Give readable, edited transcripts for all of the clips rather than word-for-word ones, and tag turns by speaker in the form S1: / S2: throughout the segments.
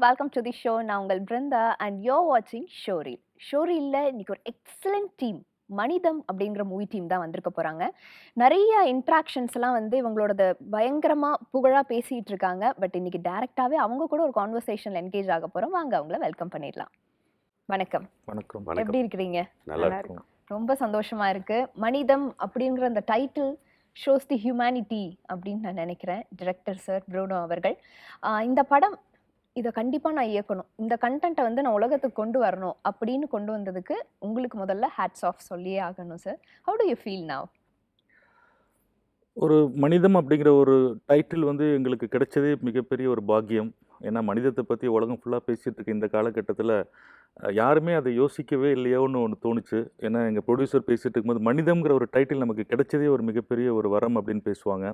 S1: Welcome to the show. நான் உங்கள் Brinda and you வாட்சிங் ஷோரீல். ஷோரீல்ல இன்னைக்கு ஒரு எக்ஸலண்ட் டீம், மனிதம் அப்படிங்கிற மூவி டீம் தான் வந்திருக்க போறாங்க. நிறைய இன்ட்ராக்ஷன்ஸ் எல்லாம் வந்து இவங்களோட பயங்கரமா புகழா பேசிட்டு இருக்காங்க. பட் இன்னைக்கு டைரக்டாவே அவங்க கூட ஒரு கான்வர்சேஷன்ல என்கேஜ் ஆக போறோம். வாங்க அவங்கள வெல்கம் பண்ணிடலாம். வணக்கம்.
S2: வணக்கம்.
S1: எப்படி இருக்கிறீங்க?
S2: நல்லா இருக்கும்.
S1: ரொம்ப சந்தோஷமா இருக்கு. மனிதம் அப்படிங்கிற அந்த டைட்டில் ஷோஸ் தி ஹியூமனிட்டி அப்படின்னு நான் நினைக்கிறேன். டிரெக்டர் சார் ப்ரூனோ அவர்கள் இந்த படம் இதை கண்டிப்பாக நான் இயக்கணும், இந்த கண்டென்ட்டை வந்து நான் உலகத்துக்கு கொண்டு வரணும் அப்படின்னு கொண்டு வந்ததுக்கு உங்களுக்கு முதல்ல ஹேட்ஸ் ஆஃப் சொல்லியே ஆகணும் sir. How to you feel now?
S2: ஒரு மனிதம் அப்படிங்கிற ஒரு டைட்டில் வந்து எங்களுக்கு கிடைச்சதே மிகப்பெரிய ஒரு பாக்கியம். ஏன்னா மனிதத்தை பற்றி உலகம் ஃபுல்லாக பேசிகிட்டு இருக்க இந்த காலகட்டத்தில் யாருமே அதை யோசிக்கவே இல்லையோன்னு ஒன்று தோணுச்சு. ஏன்னா எங்கள் ப்ரொடியூசர் பேசிகிட்டு இருக்கும்போது மனிதம்ங்கிற ஒரு டைட்டில் நமக்கு கிடைச்சதே ஒரு மிகப்பெரிய ஒரு வரம் அப்படின்னு பேசுவாங்க.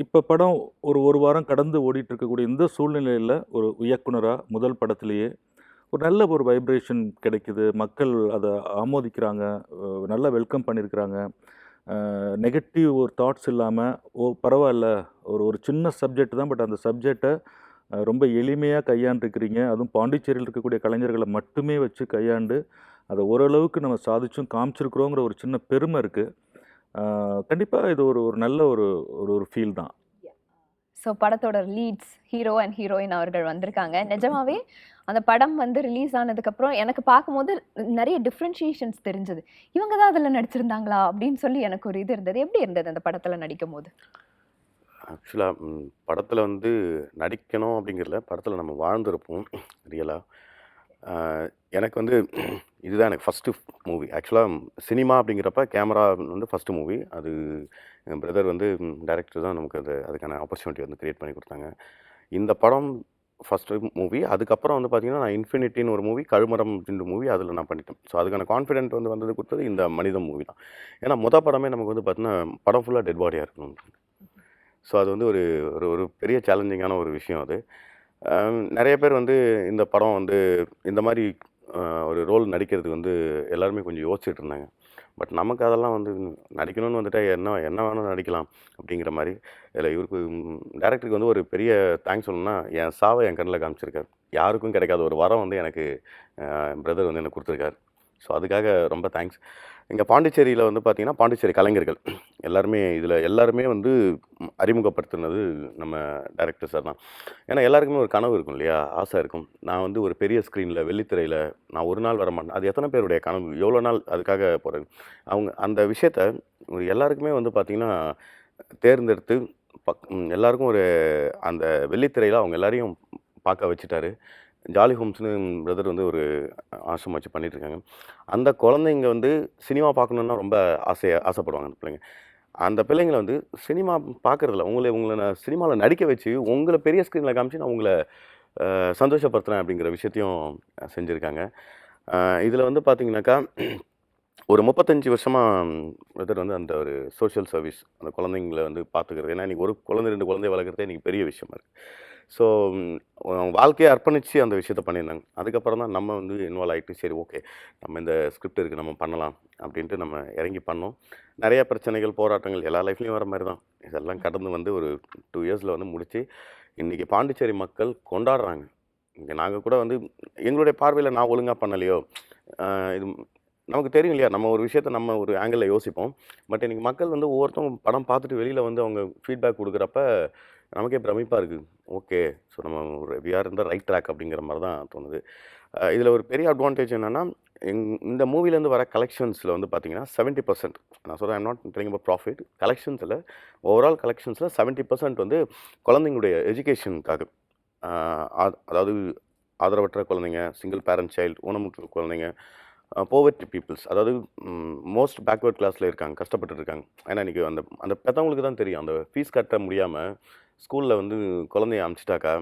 S2: இப்போ படம் ஒரு வாரம் கடந்து ஓடிட்டு இருக்கக்கூடிய இந்த சூழ்நிலையில் ஒரு இயக்குனராக முதல் படத்துலேயே ஒரு நல்ல ஒரு வைப்ரேஷன் கிடைக்குது. மக்கள் அதை ஆமோதிக்கிறாங்க, நல்லா வெல்கம் பண்ணியிருக்கிறாங்க. நெகட்டிவ் ஒரு தாட்ஸ் இல்லாமல் பரவாயில்ல, ஒரு சின்ன சப்ஜெக்ட் தான், பட் அந்த சப்ஜெக்டை ரொம்ப எளிமையாக கையாண்டுருக்கிறீங்க. அதுவும் பாண்டிச்சேரியில் இருக்கக்கூடிய கலைஞர்களை மட்டுமே வச்சு கையாண்டு அதை ஓரளவுக்கு நம்ம சாதிச்சும் காமிச்சிருக்கிறோங்கிற ஒரு சின்ன பெருமை இருக்குது. கண்டிப்பாக இது ஒரு நல்ல ஒரு ஃபீல் தான்.
S1: ஸோ படத்தோட லீட்ஸ் ஹீரோ அண்ட் ஹீரோயின் அவர்கள் வந்திருக்காங்க. நிஜமாவே அந்த படம் வந்து ரிலீஸ் ஆனதுக்கப்புறம் எனக்கு பார்க்கும்போது நிறைய டிஃப்ரென்ஷியேஷன்ஸ் தெரிஞ்சது. இவங்க தான் அதில் நடிச்சிருந்தாங்களா அப்படின்னு சொல்லி எனக்கு ஒரு இது இருந்தது. எப்படி இருந்தது அந்த படத்தில் நடிக்கும் போது?
S3: ஆக்சுவலாக படத்தில் வந்து நடிக்கணும் அப்படிங்கிறதுல படத்தில் நம்ம வாழ்ந்துருப்போம் ரியலாக. எனக்கு வந்து இதுதான் எனக்கு ஃபஸ்ட்டு மூவி. ஆக்சுவலாக சினிமா அப்படிங்கிறப்ப கேமரா வந்து ஃபஸ்ட்டு மூவி. அது என் பிரதர் வந்து டைரக்டர் தான் நமக்கு அதுக்கான ஆப்பர்ச்சுனிட்டி வந்து க்ரியேட் பண்ணி கொடுத்தாங்க. இந்த படம் ஃபஸ்ட்டு மூவி. அதுக்கப்புறம் வந்து பார்த்திங்கன்னா நான் இன்ஃபினிட்டின்னு ஒரு மூவி, கழுமரம் அப்படின்ற மூவி அதில் நான் பண்ணிட்டேன். ஸோ அதுக்கான கான்ஃபிடென்ட் வந்து வந்தது கொடுத்தது இந்த மனிதம் மூவி தான். ஏன்னா படமே நமக்கு வந்து பார்த்திங்கன்னா படம் ஃபுல்லாக டெட் பாடியாக இருக்கணும். ஸோ அது வந்து ஒரு பெரிய சேலஞ்சிங்கான ஒரு விஷயம் அது. நிறைய பேர் வந்து இந்த படம் வந்து இந்த மாதிரி ஒரு ரோல் நடிக்கிறதுக்கு வந்து எல்லாருமே கொஞ்சம் யோசிச்சுட்டு இருந்தாங்க. பட் நமக்கு அதெல்லாம் வந்து நடிக்கணும்னு வந்துட்டால் என்ன வேணும் நடிக்கலாம் அப்படிங்கிற மாதிரி. இதில் இவருக்கு டேரக்டருக்கு வந்து ஒரு பெரிய தேங்க்ஸ் சொல்லணும்னா, என் சாவை என் கண்ணில் காமிச்சிருக்காரு. யாருக்கும் கிடைக்காத ஒரு வரம் வந்து எனக்கு பிரதர் வந்து எனக்கு கொடுத்துருக்காரு. ஸோ அதுக்காக ரொம்ப தேங்க்ஸ். இங்கே பாண்டிச்சேரியில் வந்து பார்த்திங்கன்னா பாண்டிச்சேரி கலைஞர்கள் எல்லாருமே வந்து அறிமுகப்படுத்துனது நம்ம டைரக்டர் சார் தான். ஏன்னா எல்லாருக்குமே ஒரு கனவு இருக்கும் இல்லையா, ஆசை இருக்கும். நான் வந்து ஒரு பெரிய ஸ்க்ரீனில் வெள்ளித்திரையில் நான் ஒரு நாள் வரமாட்டேன். அது எத்தனை பேருடைய கனவு, எவ்வளோ நாள் அதுக்காக போகிறது. அவங்க அந்த விஷயத்த ஒரு எல்லாருக்குமே வந்து பார்த்திங்கன்னா தேர்ந்தெடுத்து எல்லாருக்கும் ஒரு அந்த வெள்ளித்திரையில் அவங்க எல்லாரையும் பார்க்க வச்சுட்டாரு. ஜாலி ஹோம்ஸ்னு பிரதர் வந்து ஒரு ஆசிரமம் வச்சு பண்ணிகிட்ருக்காங்க. அந்த குழந்தைங்க வந்து சினிமா பார்க்கணுன்னா ரொம்ப ஆசைப்படுவாங்க அந்த பிள்ளைங்க. அந்த பிள்ளைங்களை வந்து சினிமா பார்க்குறதில்ல, உங்களை நான் சினிமாவில் நடிக்க வச்சு உங்களை பெரிய ஸ்க்ரீனில் காமிச்சு நான் உங்களை சந்தோஷப்படுத்துகிறேன் அப்படிங்கிற விஷயத்தையும் செஞ்சுருக்காங்க. இதில் வந்து பார்த்திங்கனாக்கா ஒரு 35 வருஷமாக பிரதர் வந்து அந்த ஒரு சோஷியல் சர்வீஸ், அந்த குழந்தைங்களை வந்து பார்த்துக்கிறது. ஏன்னா இன்றைக்கி ஒரு குழந்தை 2 குழந்தை வளர்க்குறதே இன்றைக்கி பெரிய விஷயமா இருக்குது. ஸோ வாழ்க்கையை அர்ப்பணித்து அந்த விஷயத்த பண்ணியிருந்தாங்க. அதுக்கப்புறம் தான் நம்ம வந்து இன்வால்வ் ஆகிட்டு சரி ஓகே நம்ம இந்த ஸ்கிரிப்ட் இருக்குது நம்ம பண்ணலாம் அப்படின்ட்டு நம்ம இறங்கி பண்ணோம். நிறைய பிரச்சனைகள் போராட்டங்கள் எல்லா லைஃப்லேயும் வர மாதிரி தான். இதெல்லாம் கடந்து வந்து ஒரு 2 இயர்ஸில் வந்து முடித்து இன்றைக்கி பாண்டிச்சேரி மக்கள் கொண்டாடுறாங்க. இங்கே நாங்கள் கூட வந்து எங்களுடைய பார்வையில் நான் ஒழுங்காக பண்ணலையோ, இது நமக்கு தெரியும் இல்லையா, நம்ம ஒரு விஷயத்த நம்ம ஒரு ஆங்கிளில் யோசிப்போம். பட் இன்றைக்கி மக்கள் வந்து ஒவ்வொருத்தவங்க படம் பார்த்துட்டு வெளியில் வந்து அவங்க ஃபீட்பேக் கொடுக்குறப்ப நமக்கே பிரமிப்பாக இருக்குது. ஓகே, ஸோ நம்ம ஒரு வி ஆர் இந்த ரைட் ட்ராக் அப்படிங்கிற மாதிரி தான் தோணுது. இதில் ஒரு பெரிய அட்வான்டேஜ் என்னென்னா, இந்த மூவிலேருந்து வர கலெக்ஷன்ஸில் வந்து பார்த்திங்கன்னா 70%, நான் சொல்கிறேன் I'm not telling about profit, கலெக்ஷன்ஸில் ஓவரால் கலெக்ஷன்ஸில் 70% வந்து குழந்தைங்களுடைய எஜுகேஷனுக்காக. அதாவது ஆதரவற்ற குழந்தைங்க, சிங்கிள் பேரண்ட் சைல்டு, ஊனமுற்ற குழந்தைங்க, போவர்ட்டி பீப்புள்ஸ், அதாவது மோஸ்ட் பேக்வேர்ட் கிளாஸில் இருக்காங்க, கஷ்டப்பட்டு இருக்காங்க. ஏன்னா இன்றைக்கி அந்த பெற்றவங்களுக்கு தான் தெரியும், அந்த ஃபீஸ் கட்ட முடியாமல் ஸ்கூலில் வந்து குழந்தைய அனுப்பிச்சிட்டாக்கா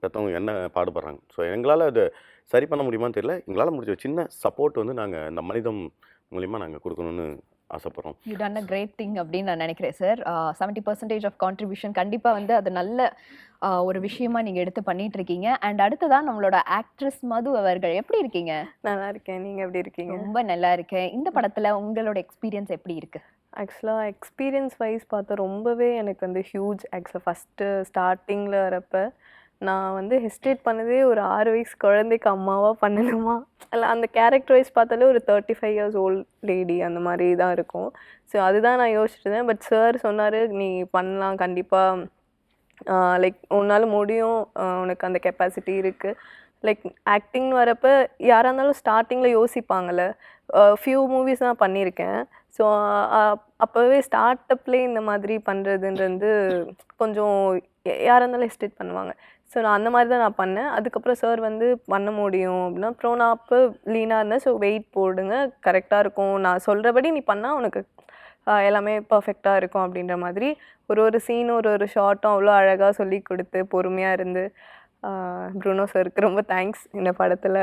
S3: பெற்றவங்க என்ன பாடுபடுறாங்க. ஸோ எங்களால் அதை சரி பண்ண முடியுமான்னு தெரியல. எங்களால் முடிஞ்ச சின்ன சப்போர்ட் வந்து நாங்கள் இந்த மனிதம் மூலிமா நாங்கள் கொடுக்கணும்னு ஆசைப்படுறோம்.
S1: You done a great thing அப்படின்னு நான் நினைக்கிறேன் சார். 70% ஆஃப் கான்ட்ரிபியூஷன் கண்டிப்பாக வந்து அது நல்ல ஒரு விஷயமா நீங்கள் எடுத்து பண்ணிட்டு இருக்கீங்க. அண்ட் அடுத்ததான் நம்மளோட ஆக்ட்ரஸ் மது அவர்கள், எப்படி இருக்கீங்க?
S4: நல்லா இருக்கேன், நீங்கள் எப்படி இருக்கீங்க?
S1: ரொம்ப நல்லா இருக்கேன். இந்த படத்தில் உங்களோட எக்ஸ்பீரியன்ஸ் எப்படி இருக்குது?
S4: ஆக்சுவலாக எக்ஸ்பீரியன்ஸ் வைஸ் பார்த்தா ரொம்பவே எனக்கு வந்து ஹியூஜ். ஆக்சுவலாக ஃபஸ்ட்டு ஸ்டார்டிங்கில் வரப்போ நான் வந்து ஹெஸ்டேட் பண்ணதே ஒரு 6 வயசு குழந்தைக்கு அம்மாவா பண்ணணுமா, இல்லை அந்த கேரக்டர் வைஸ் பார்த்தாலே ஒரு 35 இயர்ஸ் ஓல்ட் லேடி அந்த மாதிரி தான் இருக்கும். ஸோ அதுதான் நான் யோசிச்சிருந்தேன். பட் சார் சொன்னார், நீ பண்ணலாம் கண்டிப்பாக, லைக் உன்னால் முடியும், உனக்கு அந்த கெப்பாசிட்டி இருக்குது. லைக் ஆக்டிங்னு வரப்போ யாராக இருந்தாலும் ஸ்டார்டிங்கில் யோசிப்பாங்கள்ல. ஃபியூ மூவிஸ் தான் பண்ணியிருக்கேன். ஸோ அப்போவே ஸ்டார்ட் அப்லேயே இந்த மாதிரி பண்ணுறதுன்றது கொஞ்சம் யாராக இருந்தாலும் ஹெஸ்டேட் பண்ணுவாங்க. ஸோ நான் அந்த மாதிரி தான் நான் பண்ணேன். அதுக்கப்புறம் சார் வந்து பண்ண முடியும் அப்படின்னா, அப்புறம் நான் அப்போ லீனாக இருந்தேன். ஸோ வெயிட் போடுங்க, கரெக்டாக இருக்கும், நான் சொல்கிறபடி நீ பண்ணால் உனக்கு எல்லாமே பர்ஃபெக்டாக இருக்கும் அப்படின்ற மாதிரி ஒரு ஒரு சீனும் ஒரு ஒரு ஷார்ட்டும் அவ்வளோ அழகாக சொல்லி கொடுத்து பொறுமையாக இருந்து ப்ரூனோ சாருக்கு ரொம்ப தேங்க்ஸ் இந்த படத்தில்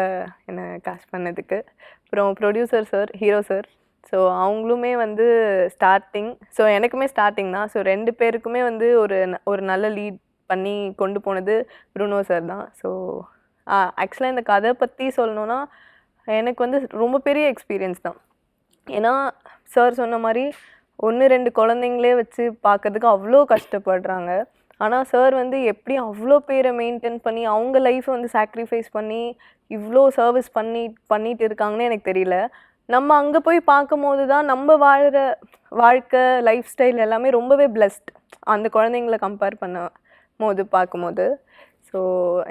S4: என்னை காஸ்ட் பண்ணதுக்கு. அப்புறம் producer sir, hero sir, so அவங்களுமே வந்து ஸ்டார்டிங், ஸோ எனக்குமே ஸ்டார்டிங் தான். ஸோ 2 பேருக்குமே வந்து ஒரு நல்ல லீட் பண்ணி கொண்டு போனது ப்ரூனோ சார் தான். ஸோ ஆக்சுவலாக இந்த கதை பற்றி சொல்லணுன்னா எனக்கு வந்து ரொம்ப பெரிய எக்ஸ்பீரியன்ஸ் தான். ஏன்னா சார் சொன்ன மாதிரி 1-2 குழந்தைங்களே வச்சு பார்க்கறதுக்கு அவ்வளோ கஷ்டப்படுறாங்க. ஆனால் சார் வந்து எப்படி அவ்வளோ பேரை மெயின்டைன் பண்ணி அவங்க லைஃப்பை வந்து சாக்ரிஃபைஸ் பண்ணி இவ்வளோ சர்வீஸ் பண்ணிட்டு இருக்காங்கன்னு எனக்கு தெரியல. நம்ம அங்கே போய் பார்க்கும்போது தான் நம்ம வாழ்கிற வாழ்க்கை லைஃப் ஸ்டைல் எல்லாமே ரொம்பவே பிளெஸ்ட் அந்த குழந்தைங்கள கம்பேர் பார்க்கும்போது. ஸோ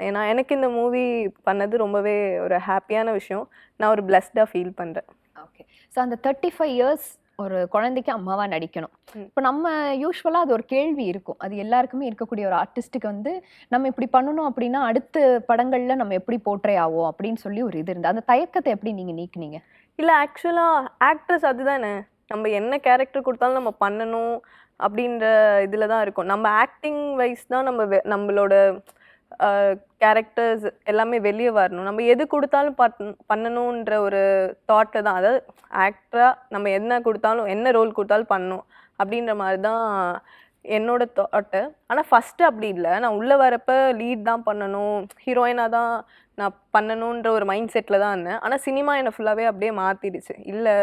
S4: ஏன்னா எனக்கு இந்த மூவி பண்ணது ரொம்பவே ஒரு ஹாப்பியான விஷயம். நான் ஒரு பிளெஸ்டாக ஃபீல் பண்ணுறேன்.
S1: ஓகே. ஸோ அந்த 35 இயர்ஸ் ஒரு குழந்தைக்கு அம்மாவா நடிக்கணும். இப்போ நம்ம யூஸ்வலாக அது ஒரு கேள்வி இருக்கும், அது எல்லாருக்குமே இருக்கக்கூடிய ஒரு ஆர்டிஸ்ட்டுக்கு வந்து நம்ம இப்படி பண்ணணும் அப்படின்னா அடுத்த படங்களில் நம்ம எப்படி போர்ட்ரே ஆவோம் அப்படின்னு சொல்லி ஒரு இது இருந்து அந்த தயக்கத்தை எப்படி நீங்கள் நீக்குனீங்க?
S4: இல்லை, ஆக்சுவலாக ஆக்ட்ரஸ் அதுதானே, நம்ம என்ன கேரக்டர் கொடுத்தாலும் நம்ம பண்ணணும் அப்படின்ற இதில் தான் இருக்கும். நம்ம ஆக்டிங் வைஸ் தான் நம்மளோட கேரக்டர்ஸ் எல்லாமே வெளியே வரணும். நம்ம எது கொடுத்தாலும் பண்ணணுன்ற ஒரு தாட்டில் தான், அதாவது ஆக்டராக நம்ம என்ன கொடுத்தாலும் என்ன ரோல் கொடுத்தாலும் பண்ணணும் அப்படின்ற மாதிரி தான் என்னோட தாட்டு. ஆனால் ஃபஸ்ட்டு அப்படி இல்லை, நான் உள்ளே வரப்போ லீட் தான் பண்ணணும், ஹீரோயினாக தான் நான் பண்ணணுன்ற ஒரு மைண்ட் செட்டில் தான் இருந்தேன். ஆனால் சினிமா என்னை ஃபுல்லாகவே அப்படியே மாற்றிடுச்சு. இல்லை,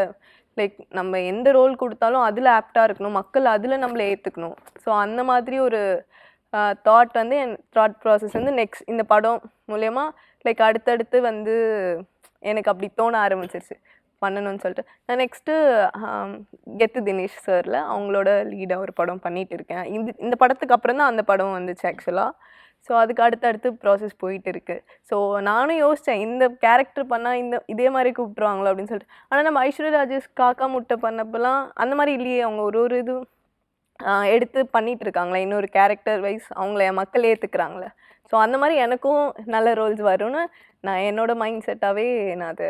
S4: லைக் நம்ம எந்த ரோல் கொடுத்தாலும் அதில் ஆப்டாக இருக்கணும், மக்கள் அதில் நம்மளை ஏற்றுக்கணும். ஸோ அந்த மாதிரி ஒரு தாட் வந்து என் தாட் ப்ராசஸ் வந்து நெக்ஸ்ட் இந்த படம் மூலயமா லைக் அடுத்தடுத்து வந்து எனக்கு அப்படி தோண ஆரம்பிச்சிருச்சு பண்ணணும்னு சொல்லிட்டு. நான் நெக்ஸ்ட்டு கெத்து தினேஷ் சாரில் அவங்களோட லீடாக ஒரு படம் பண்ணிகிட்டு இருக்கேன். இந்த படத்துக்கு அப்புறம் தான் அந்த படம் வந்துச்சு ஆக்சுவலாக. ஸோ அதுக்கு அடுத்தடுத்து ப்ராசஸ் போயிட்டு இருக்கு. ஸோ நானும் யோசித்தேன், இந்த கேரக்டர் பண்ணால் இதே மாதிரி கூப்பிட்ருவாங்களோ அப்படின்னு சொல்லிட்டு. ஆனால் நம்ம ஐஸ்வர்யா ராஜேஷ் காக்கா முட்டை பண்ணப்பெல்லாம் அந்த மாதிரி இல்லையே, அவங்க ஒரு இது எடுத்து பண்ணிட்டு இருக்காங்களே, இன்னொரு கேரக்டர் வைஸ் அவங்கள மக்கள் ஏற்றுக்கிறாங்களே. ஸோ அந்த மாதிரி எனக்கும் நல்ல ரோல்ஸ் வரும்னு நான் என்னோட மைண்ட் செட்டாகவே நான் அது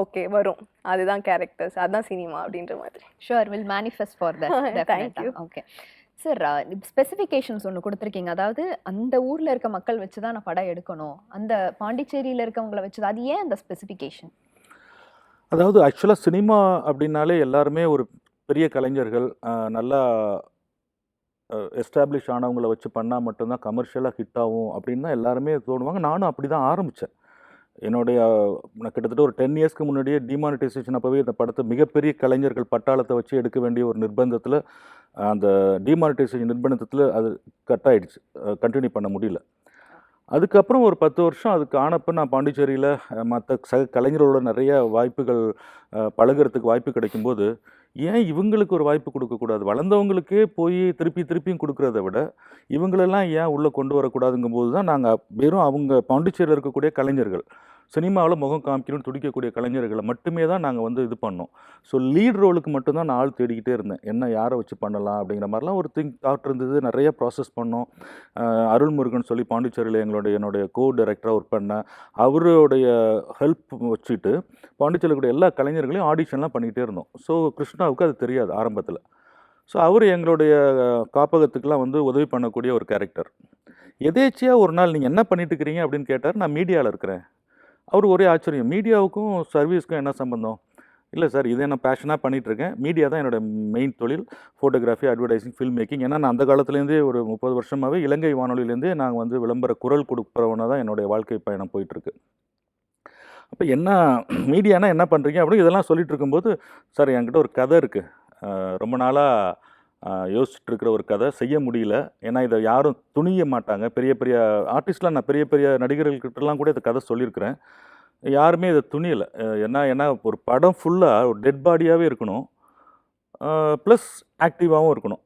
S4: ஓகே வரும், அதுதான் கேரக்டர்ஸ், அதுதான் சினிமா அப்படின்ற மாதிரி.
S1: Sure, will manifest for that.
S4: Thank you.
S1: Okay sir, specifications ஒன்று கொடுத்துருக்கீங்க, அதாவது அந்த ஊரில் இருக்க மக்கள் வச்சு தான் நான் படம் எடுக்கணும், அந்த பாண்டிச்சேரியில் இருக்கவங்கள வச்சு தான். அது ஏன் அந்த ஸ்பெசிஃபிகேஷன்?
S2: அதாவது ஆக்சுவலாக சினிமா அப்படின்னாலே எல்லாருமே ஒரு பெரிய கலைஞர்கள், நல்லா எஸ்டாப்ளிஷ் ஆனவங்கள வச்சு பண்ணால் மட்டும்தான் கமர்ஷியலாக ஹிட் ஆகும் அப்படின்னு தான் எல்லாருமே தோணுவாங்க. நானும் அப்படி தான் ஆரம்பித்தேன். நான் கிட்டத்தட்ட ஒரு 10 இயர்ஸ்க்கு முன்னாடியே டிமானிட்டைசேஷன் அப்போவே இந்த படத்தை மிகப்பெரிய கலைஞர்கள் பட்டாளத்தை வச்சு எடுக்க வேண்டிய ஒரு நிர்பந்தத்தில், அந்த டிமானிட்டைசேஷன் நிர்பந்தத்தில் அது கட் ஆகிடுச்சு, கண்டினியூ பண்ண முடியல. அதுக்கப்புறம் ஒரு 10 வருஷம் அதுக்கு ஆனப்போ நான் பாண்டிச்சேரியில் மற்ற கலைஞர்களோட நிறைய வாய்ப்புகள் பழகுறதுக்கு வாய்ப்பு கிடைக்கும்போது, ஏன் இவங்களுக்கு ஒரு வாய்ப்பு கொடுக்கக்கூடாது? வளர்ந்தவங்களுக்கே போய் திருப்பியும் கொடுக்குறத விட இவங்களெல்லாம் ஏன் உள்ளே கொண்டு வரக்கூடாதுங்கும்போது தான் நாங்கள் வெறும் அவங்க பாண்டிச்சேரியில் இருக்கக்கூடிய கலைஞர்கள், சினிமாவில் முகம் காமிக்கணும்னு துடிக்கக்கூடிய கலைஞர்களை மட்டுமே தான் நாங்கள் வந்து இது பண்ணோம். ஸோ லீட் ரோலுக்கு மட்டும்தான் நான் ஆள் தேடிக்கிட்டே இருந்தேன், என்ன யாரை வச்சு பண்ணலாம் அப்படிங்கிற மாதிரிலாம் ஒரு தாட் இருந்தது. நிறைய ப்ராசஸ் பண்ணோம். அருள்முருகன் சொல்லி பாண்டிச்சேரியில் என்னுடைய கோ டைரக்டராக ஒர்க் பண்ணேன். அவருடைய ஹெல்ப் வச்சுட்டு பாண்டிச்சேரியில் கூடிய எல்லா கலைஞர்களையும் ஆடிஷன்லாம் பண்ணிக்கிட்டே இருந்தோம். ஸோ கிருஷ்ணாவுக்கு அது தெரியாது ஆரம்பத்தில். ஸோ அவர் எங்களுடைய காப்பகத்துக்கெலாம் வந்து உதவி பண்ணக்கூடிய ஒரு கேரக்டர். எதேச்சியாக ஒரு நாள் நீங்கள் என்ன பண்ணிட்டு இருக்கிறீங்க அப்படின்னு கேட்டார். நான் மீடியாவில் இருக்கிறேன். அவர் ஒரே ஆச்சரியம், மீடியாவுக்கும் சர்வீஸ்க்கும் என்ன சம்பந்தம்? இல்லை சார், இதே நான் பேஷனாக பண்ணிகிட்ருக்கேன், மீடியா தான் என்னோடய மெயின் தொழில், ஃபோட்டோகிராஃபி, அட்வர்டைஸிங், ஃபில்ம் மேக்கிங். ஏன்னா நான் அந்த காலத்துலேருந்தே ஒரு 30 வருஷமாகவே இலங்கை வானொலியிலேருந்தே நாங்கள் வந்து விளம்பர குரல் கொடுக்குறவனாக தான் என்னுடைய வாழ்க்கை பயணம் போயிட்டுருக்கு. அப்போ என்ன மீடியானா என்ன பண்ணுறீங்க அப்படின்னு இதெல்லாம் சொல்லிட்டு இருக்கும்போது, சார் என்கிட்ட ஒரு கதை இருக்குது, ரொம்ப நாளாக யோசிச்சுட்டு இருக்கிற ஒரு கதை செய்ய முடியல. ஏன்னா இதை யாரும் துணிய மாட்டாங்க. பெரிய பெரிய ஆர்டிஸ்ட்லாம் நான் பெரிய பெரிய நடிகர்கள்கிட்டலாம் கூட இந்த கதை சொல்லியிருக்கிறேன். யாருமே இதை துணியலை. ஏன்னா ஏன்னா ஒரு படம் ஃபுல்லாக ஒரு டெட் பாடியாகவே இருக்கணும், ப்ளஸ் ஆக்டிவாகவும் இருக்கணும்.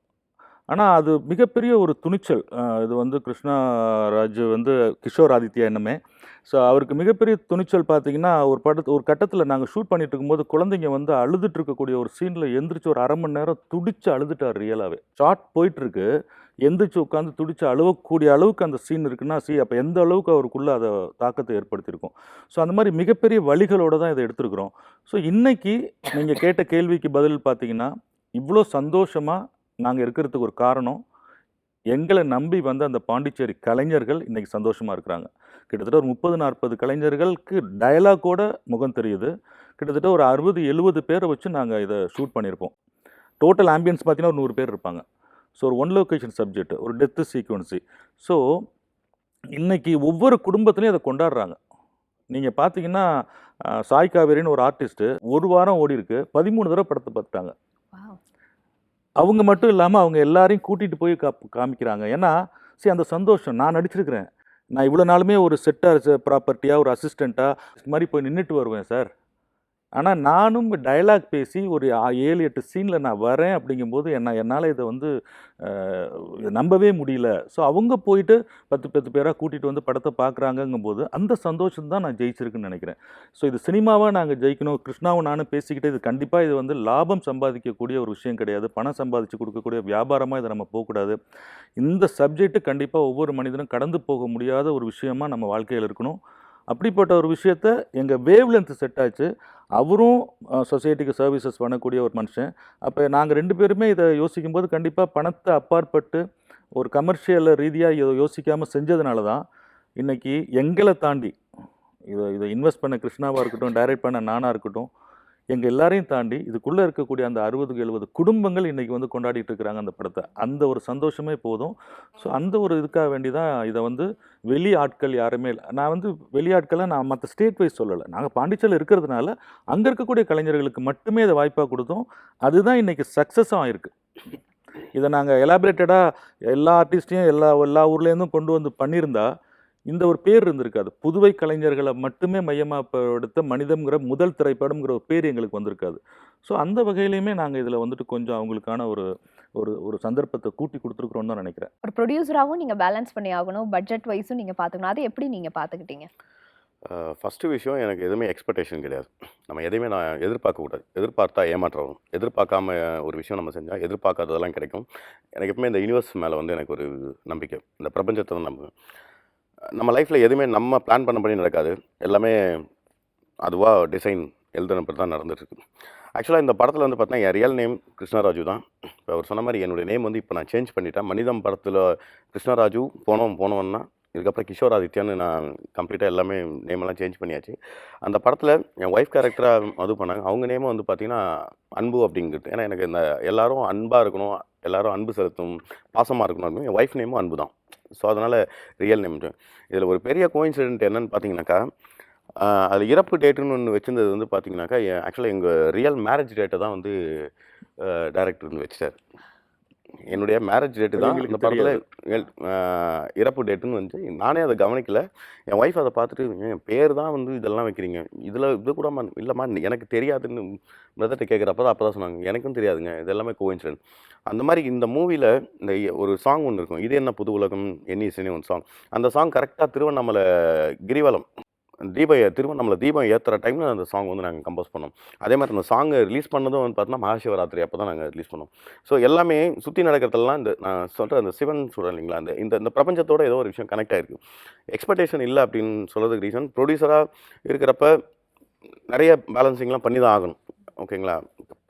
S2: ஆனால் அது மிகப்பெரிய ஒரு துணிச்சல். இது வந்து கிருஷ்ணராஜ் வந்து கிஷோர் ஆதித்யா என்னமே. ஸோ அவருக்கு மிகப்பெரிய துணிச்சல் பார்த்தீங்கன்னா, ஒரு கட்டத்தில் நாங்கள் ஷூட் பண்ணிட்டு இருக்கும்போது குழந்தைங்க வந்து அழுதுட்டு இருக்கக்கூடிய ஒரு சீனில் எந்திரிச்சு ஒரு 1/2 மணி நேரம் துடிச்சு அழுதுட்டார் ரியலாகவே. ஷார்ட் போயிட்டுருக்கு, எந்திரிச்சு உட்காந்து துடிச்சு அழுவக்கூடிய அளவுக்கு அந்த சீன் இருக்குன்னா, அப்போ எந்த அளவுக்கு அவருக்குள்ள அதை தாக்கத்தை ஏற்படுத்தியிருக்கும். ஸோ அந்த மாதிரி மிகப்பெரிய வலிகளோட தான் இதை எடுத்திருக்கிறோம். ஸோ இன்னைக்கு நீங்கள் கேட்ட கேள்விக்கு பதில் பார்த்தீங்கன்னா, இவ்வளோ சந்தோஷமாக நாங்கள் இருக்கிறதுக்கு ஒரு காரணம், எங்களை நம்பி வந்த அந்த பாண்டிச்சேரி கலைஞர்கள் இன்னைக்கு சந்தோஷமாக இருக்கிறாங்க. கிட்டத்தட்ட ஒரு 30-40 கலைஞர்களுக்கு டயலாக்கோட முகம் தெரியுது. கிட்டத்தட்ட ஒரு 60-70 பேரை வச்சு நாங்கள் இதை ஷூட் பண்ணியிருப்போம். டோட்டல் ஆம்பியன்ஸ் பார்த்தீங்கன்னா ஒரு 100 பேர் இருப்பாங்க. ஸோ ஒரு ஒன் லொக்கேஷன் சப்ஜெக்ட், ஒரு டெத்து சீக்வன்சி. ஸோ இன்னைக்கு ஒவ்வொரு குடும்பத்துலையும் அதை கொண்டாடுறாங்க. நீங்கள் பார்த்தீங்கன்னா சாய் காவேரின்னு ஒரு ஆர்டிஸ்ட்டு 1 வாரம் ஓடி இருக்கு, 13 தடவை படத்தை பார்த்துட்டாங்க.
S1: Wow.
S2: அவங்க மட்டும் இல்லாமல் அவங்க எல்லாரையும் கூட்டிகிட்டு போய் காமிக்கிறாங்க. ஏன்னா அந்த சந்தோஷம். நான் நடிச்சிருக்கிறேன். நான் இவ்வளோ நாளுமே ஒரு செட்டாக ப்ராப்பர்ட்டியாக ஒரு அசிஸ்டண்ட்டாக இது மாதிரி போய் நின்றுட்டு வருவேன் சார். ஆனால் நானும் டயலாக் பேசி ஒரு 7-8 சீனில் நான் வரேன் அப்படிங்கும்போது என்னால் இதை வந்து நம்பவே முடியல. ஸோ அவங்க போயிட்டு 10 பேராக கூட்டிகிட்டு வந்து படத்தை பார்க்குறாங்கங்கும்போது அந்த சந்தோஷம் தான் நான் ஜெயிச்சிருக்குன்னு நினைக்கிறேன். ஸோ இது சினிமாவாக நாங்கள் ஜெயிக்கணும். கிருஷ்ணாவும் நானும் பேசிக்கிட்டே இது கண்டிப்பாக இது வந்து லாபம் சம்பாதிக்கக்கூடிய ஒரு விஷயம் கிடையாது, பணம் சம்பாதிச்சு கொடுக்கக்கூடிய வியாபாரமாக இதை நம்ம போகக்கூடாது. இந்த சப்ஜெக்ட்டு கண்டிப்பாக ஒவ்வொரு மனிதனும் கடந்து போக முடியாத ஒரு விஷயமா நம்ம வாழ்க்கையில் இருக்கணும். அப்படிப்பட்ட ஒரு விஷயத்த எங்கள் வேவ் லென்த் செட் ஆச்சு. அவரும் சொசைட்டிக்கு சர்வீசஸ் பண்ணக்கூடிய ஒரு மனுஷன். அப்போ நாங்கள் 2 பேருமே இதை யோசிக்கும்போது கண்டிப்பாக பணத்தை அப்பாற்பட்டு ஒரு கமர்ஷியல் ரீதியாக இதை யோசிக்காமல் செஞ்சதுனால தான் இன்றைக்கி எங்களை தாண்டி இதை இன்வெஸ்ட் பண்ண கிருஷ்ணாவாக இருக்கட்டும், டைரக்ட் பண்ண நானாக இருக்கட்டும், எங்கள் எல்லாரையும் தாண்டி இதுக்குள்ளே இருக்கக்கூடிய அந்த 60-70 குடும்பங்கள் இன்றைக்கி வந்து கொண்டாடிட்டு இருக்கிறாங்க அந்த படத்தை. அந்த ஒரு சந்தோஷமே போதும். ஸோ அந்த ஒரு இதுக்காக வேண்டி தான் இதை வந்து வெளி ஆட்கள் யாருமே இல்லை. நான் வந்து வெளி ஆட்களை நான் மற்ற ஸ்டேட் வைஸ் சொல்லலை. நாங்கள் பாண்டிச்சேரியில் இருக்கிறதுனால அங்கே இருக்கக்கூடிய கலைஞர்களுக்கு மட்டுமே இதை வாய்ப்பாக கொடுத்தோம். அதுதான் இன்றைக்கி சக்ஸஸும் ஆயிருக்கு. இதை நாங்கள் எலாபரேட்டடாக எல்லா ஆர்டிஸ்ட்டையும் எல்லா ஊர்லேருந்தும் கொண்டு வந்து பண்ணியிருந்தா இந்த ஒரு பேர் இருந்திருக்காது. புதுவை கலைஞர்களை மட்டுமே மையமாக எடுத்த மனிதம்ங்கிற முதல் திரைப்படம்ங்கிற ஒரு பேர் எங்களுக்கு வந்திருக்காது. ஸோ அந்த வகையிலையுமே நாங்கள் இதில் வந்துட்டு கொஞ்சம் அவங்களுக்கான ஒரு ஒரு ஒரு சந்தர்ப்பத்தை கூட்டி கொடுத்துருக்குறோன்னு தான் நினைக்கிறேன்.
S1: ஒரு ப்ரொடியூசராகவும் நீங்கள் பேலன்ஸ் பண்ணி ஆகணும், பட்ஜெட் வைஸும் நீங்கள் பார்த்துக்கணும். அதை எப்படி நீங்கள் பார்த்துக்கிட்டீங்க?
S3: ஃபஸ்ட்டு விஷயம், எனக்கு எதுவுமே எக்ஸ்பெக்டேஷன் கிடையாது. நம்ம எதையுமே நான் எதிர்பார்க்கக்கூடாது. எதிர்பார்த்தா ஏமாற்றம் வரும். எதிர்பார்க்காம ஒரு விஷயம் நம்ம செஞ்சால் எதிர்பார்க்காததெல்லாம் கிடைக்கும். எனக்கு எப்பவுமே இந்த யூனிவர்ஸ் மேலே வந்து எனக்கு ஒரு நம்பிக்கை. இந்த பிரபஞ்சத்தை தான் நம்புவேன். நம்ம லைஃப்பில் எதுவுமே நம்ம பிளான் பண்ணபடி நடக்காது. எல்லாமே அதுவாக டிசைன் எழுதுனப்படி தான் நடந்துட்டுருக்கு. ஆக்சுவலாக இந்த படத்தில் வந்து பார்த்தீங்கன்னா என் ரியல் நேம் கிருஷ்ணராஜு தான். இப்போ அவர் சொன்ன மாதிரி என்னுடைய நேம் வந்து இப்போ நான் சேஞ்ச் பண்ணிட்டேன். மனிதம் படத்தில் கிருஷ்ணராஜு போனோம்னா இதுக்கப்புறம் கிஷோர் ஆதித்யான்னு நான் கம்ப்ளீட்டாக எல்லாமே நேமெல்லாம் சேஞ்ச் பண்ணியாச்சு. அந்த படத்தில் என் ஒய்ஃப் கேரக்டராக அது பண்ணாங்க. அவங்க நேமை வந்து பார்த்திங்கன்னா அன்பு அப்படிங்கிறது. ஏன்னா எனக்கு இந்த எல்லோரும் அன்பாக இருக்கணும், எல்லோரும் அன்பு செலுத்தும், பாசமாக இருக்கணும். என் ஒய்ஃப் நேமும் அன்பு தான். ஸோ அதனால் ரியல் நேம். இதில் ஒரு பெரிய கோயின்சிடென்ட் என்னென்னு பார்த்தீங்கன்னாக்கா, அது இறப்பு டேட்டுன்னு ஒன்று வச்சுருந்தது வந்து பார்த்தீங்கன்னாக்கா, ஆக்சுவலாக எங்கள் ரியல் மேரேஜ் டேட்டை தான் வந்து டைரக்டர் வந்து வச்சுட்டார். என்னுடைய மேரேஜ் டேட்டு தான் இந்த படத்தில் இறப்பு டேட்டுன்னு வந்து நானே அதை கவனிக்கல. என் ஒய்ஃப் அதை பார்த்துட்டு, என் பேர் தான் வந்து இதெல்லாம் வைக்கிறீங்க, இது கூட இல்லைம்மா எனக்கு தெரியாதுன்னு பிரதர்கிட்ட கேட்குறப்ப தான் அப்போ தான் சொன்னாங்க, எனக்கும் தெரியாதுங்க, இது எல்லாமே கோயின்சிடென்ட். அந்த மாதிரி இந்த மூவியில் இந்த ஒரு சாங் ஒன்று இருக்கும், இது என்ன புது உலகம் என்இசைன்னு ஒரு சாங். அந்த சாங் கரெக்டாக திருவண்ணாமலை கிரிவலம் திருவண்ணாமலை தீபம் ஏற்றுற டைமில் அந்த சாங் வந்து நாங்கள் கம்போஸ் பண்ணோம். அதே மாதிரி அந்த சாங்கை ரிலீஸ் பண்ணதும் வந்து பார்த்தோன்னா மகாசிவராத்திரி அப்போ தான் நாங்கள் ரிலீஸ் பண்ணோம். ஸோ எல்லாமே சுற்றி நடக்கிறதெல்லாம் இந்த நான் சொல்கிற அந்த சிவன் சொல்கிறேன் இல்லைங்களா, இந்த பிரபஞ்சத்தோட ஏதோ ஒரு விஷயம் கனெக்ட் ஆகிருக்கு. எக்ஸ்பெக்டேஷன் இல்லை அப்படின்னு சொல்கிறதுக்கு ரீசன், ப்ரொடியூசராக இருக்கிறப்ப நிறைய பேலன்சிங்லாம் பண்ணி தான் ஆகணும். ஓகேங்களா,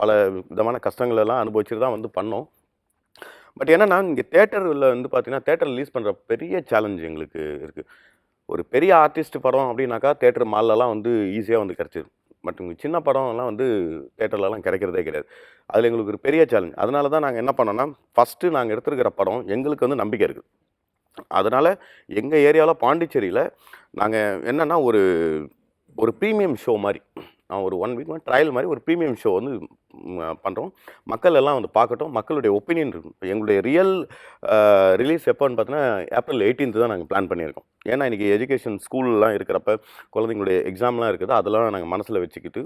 S3: பல விதமான கஷ்டங்களெல்லாம் அனுபவிச்சுட்டு தான் வந்து பண்ணோம். பட் என்னென்னா இங்கே தேட்டரில் வந்து பார்த்தீங்கன்னா தேட்டர் ரிலீஸ் பண்ணுற பெரிய சேலஞ்ச் எங்களுக்கு இருக்குது. ஒரு பெரிய ஆர்டிஸ்ட் படம் அப்படின்னாக்கா தேட்டர் மால்லலாம் வந்து ஈஸியாக வந்து கிடச்சிடும். பட் இங்கே சின்ன படம்லாம் வந்து தேட்டர்லலாம் கிடைக்கிறதே கிடையாது. அதில் எங்களுக்கு ஒரு பெரிய சேலஞ்ச். அதனால தான் நாங்கள் என்ன பண்ணோன்னா, ஃபஸ்ட்டு நாங்கள் எடுத்துருக்கிற படம் எங்களுக்கு வந்து நம்பிக்கை இருக்குது. அதனால் எங்கள் ஏரியாவில் பாண்டிச்சேரியில் நாங்கள் என்னென்னா ஒரு ப்ரீமியம் ஷோ மாதிரி, நான் ஒரு 1 வீக் ட்ரையல் மாதிரி ஒரு ப்ரீமியம் ஷோ வந்து பண்ணுறோம். மக்கள் எல்லாம் வந்து பார்க்கட்டும், மக்களுடைய ஒப்பீனியன் இருக்கும். இப்போ எங்களுடைய ரியல் ரிலீஸ் எப்போன்னு பார்த்தீங்கன்னா ஏப்ரல் 18 தான் நாங்கள் பிளான் பண்ணியிருக்கோம். ஏன்னா இன்றைக்கி எஜுகேஷன் ஸ்கூல்லாம் இருக்கிறப்ப குழந்தைங்களுடைய எக்ஸாம்லாம் இருக்குது, அதெல்லாம் நாங்கள் மனசில் வச்சுக்கிட்டு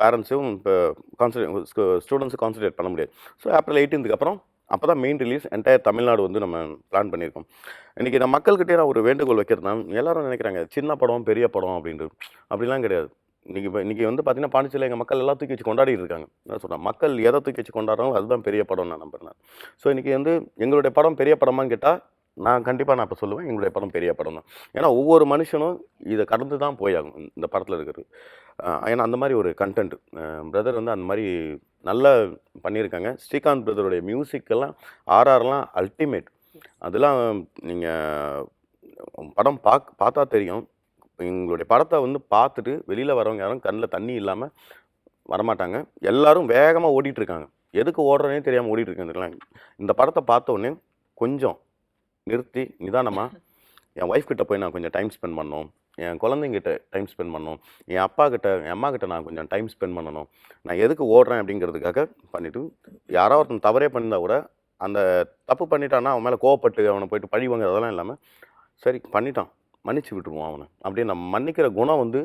S3: பேரண்ட்ஸும் இப்போ ஸ்டூடெண்ட்ஸும் கான்சன்ட்ரேட் பண்ண முடியாது. ஸோ ஏப்ரல் 18க்கு அப்புறம் அப்போ தான் மெயின் ரிலீஸ் என்டையர் தமிழ்நாடு வந்து நம்ம பிளான் பண்ணியிருக்கோம். இன்றைக்கி நான் மக்கள்கிட்டே நான் ஒரு வேண்டுகோள் வைக்கிறதுனா, எல்லாரும் நினைக்கிறாங்க சின்ன படம் பெரிய படம் அப்படின்றது. அப்படிலாம் கிடையாது. இன்றைக்கி வந்து பார்த்தீங்கன்னா பாண்டிச்சேரியில் எங்கள் மக்கள் எல்லாம் தூக்கி வச்சு கொண்டாடிட்டு இருக்காங்க. என்ன சொல்கிறேன், மக்கள் எதை தூக்கி வச்சு கொண்டாடுறாங்களோ அதுதான் பெரிய படம் நான் நம்புறேன். ஸோ இன்றைக்கி வந்து எங்களுடைய படம் பெரிய படமான்னு கேட்டால் நான் கண்டிப்பாக இப்போ சொல்லுவேன், எங்களுடைய படம் பெரிய படம் தான். ஏன்னா ஒவ்வொரு மனுஷனும் இதை கடந்து தான் போயாகும் இந்த படத்தில் இருக்கிறது. ஏன்னா அந்த மாதிரி ஒரு கண்டென்ட் பிரதர் வந்து அந்த மாதிரி நல்லா பண்ணியிருக்காங்க. ஸ்ரீகாந்த் பிரதருடைய மியூசிக்கெல்லாம் ஆர்ஆர்லாம் அல்டிமேட். அதெல்லாம் நீங்கள் படம் பார்த்தா தெரியும். எங்களுடைய படத்தை வந்து பார்த்துட்டு வெளியில் வரவங்க யாரும் கண்ணில் தண்ணி இல்லாமல் வரமாட்டாங்க. எல்லாரும் வேகமாக ஓடிட்டுருக்காங்க. எதுக்கு ஓடுறனே தெரியாமல் ஓடிட்டுருக்காங்க. இந்த படத்தை பார்த்த உடனே கொஞ்சம் நிறுத்தி நிதானமாக என் ஒய்ஃப் கிட்ட போய் நான் கொஞ்சம் டைம் ஸ்பெண்ட் பண்ணணும், என் குழந்தைங்கிட்ட டைம் ஸ்பெண்ட் பண்ணணும், என் அப்பா கிட்ட என் அம்மா கிட்ட நான் கொஞ்சம் டைம் ஸ்பெண்ட் பண்ணணும். நான் எதுக்கு ஓடுறேன் அப்படிங்கிறதுக்காக பண்ணிவிட்டு யாரோ ஒருத்தன் தவறே பண்ணியிருந்தா கூட அந்த தப்பு பண்ணிட்டான்னா அவன் மேலே கோவப்பட்டு அவனை போய்ட்டு பழி வாங்க அதெல்லாம் இல்லாமல் சரி பண்ணிட்டான் மன்னிச்சு விட்டுருவோம் அவனை அப்படின்னு நம்ம மன்னிக்கிற குணம் வந்து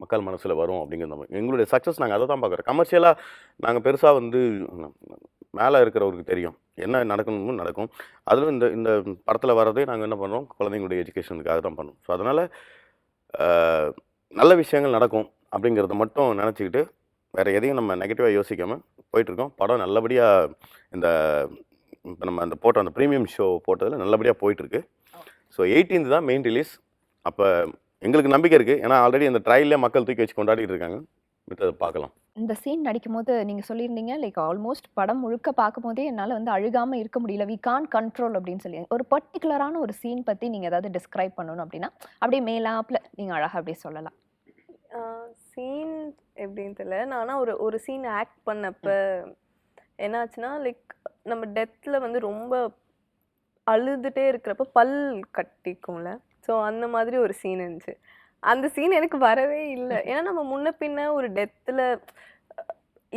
S3: மக்கள் மனசில் வரும் அப்படிங்கிற மாதிரி எங்களுடைய சக்ஸஸ் நாங்கள் அதை தான் பார்க்குறோம். கமர்ஷியலாக நாங்கள் பெருசாக வந்து மேலே இருக்கிறவருக்கு தெரியும் என்ன நடக்கணும்னு நடக்கும். அதிலும் இந்த இந்த படத்தில் வர்றதே நாங்கள் என்ன பண்ணுறோம், குழந்தைங்களுடைய எஜுகேஷனுக்காக தான் பண்ணுவோம். ஸோ அதனால் நல்ல விஷயங்கள் நடக்கும் அப்படிங்கிறத மட்டும் நினச்சிக்கிட்டு வேறு எதையும் நம்ம நெகட்டிவாக யோசிக்காமல் போயிட்டுருக்கோம். படம் நல்லபடியாக இந்த இப்போ நம்ம அந்த போட்ட அந்த ப்ரீமியம் ஷோ போட்டதில் நல்லபடியாக போயிட்டுருக்கு. ஸோ 18 தான் மெயின் ரிலீஸ். அப்போ எங்களுக்கு நம்பிக்கை இருக்குது. ஏன்னா ஆல்ரெடி அந்த ட்ரையல்லே மக்கள் தூக்கி வச்சு கொண்டாடிட்டு இருக்காங்க. விட்டு பார்க்கலாம்.
S1: இந்த சீன் நடிக்கும்போது நீங்க சொல்லியிருந்தீங்க லைக் ஆல்மோஸ்ட் படம் முழுக்க பார்க்கும்போதே என்னால வந்து அழுகாம இருக்க முடியல, வி கான் கண்ட்ரோல் அப்படின்னு சொல்லி ஒரு பர்டிகுலரான ஒரு சீன் பத்தி நீங்க ஏதாவது டிஸ்கிரைப் பண்ணணும் அப்படின்னா அப்படியே மேலாப்ல நீங்க அழகா அப்படியே சொல்லலாம்.
S4: சீன் எப்படின்னு தெரியல. நான் ஆனால் ஒரு சீன் ஆக்ட் பண்ணப்ப என்னாச்சுன்னா லைக் நம்ம டெத்தில் வந்து ரொம்ப அழுதுகிட்டே இருக்கிறப்ப பல் கட்டிக்கும்ல, ஸோ அந்த மாதிரி ஒரு சீன் இருந்துச்சு. அந்த சீன் எனக்கு வரவே இல்லை. ஏன்னா நம்ம முன்ன பின்ன ஒரு டெத்தில்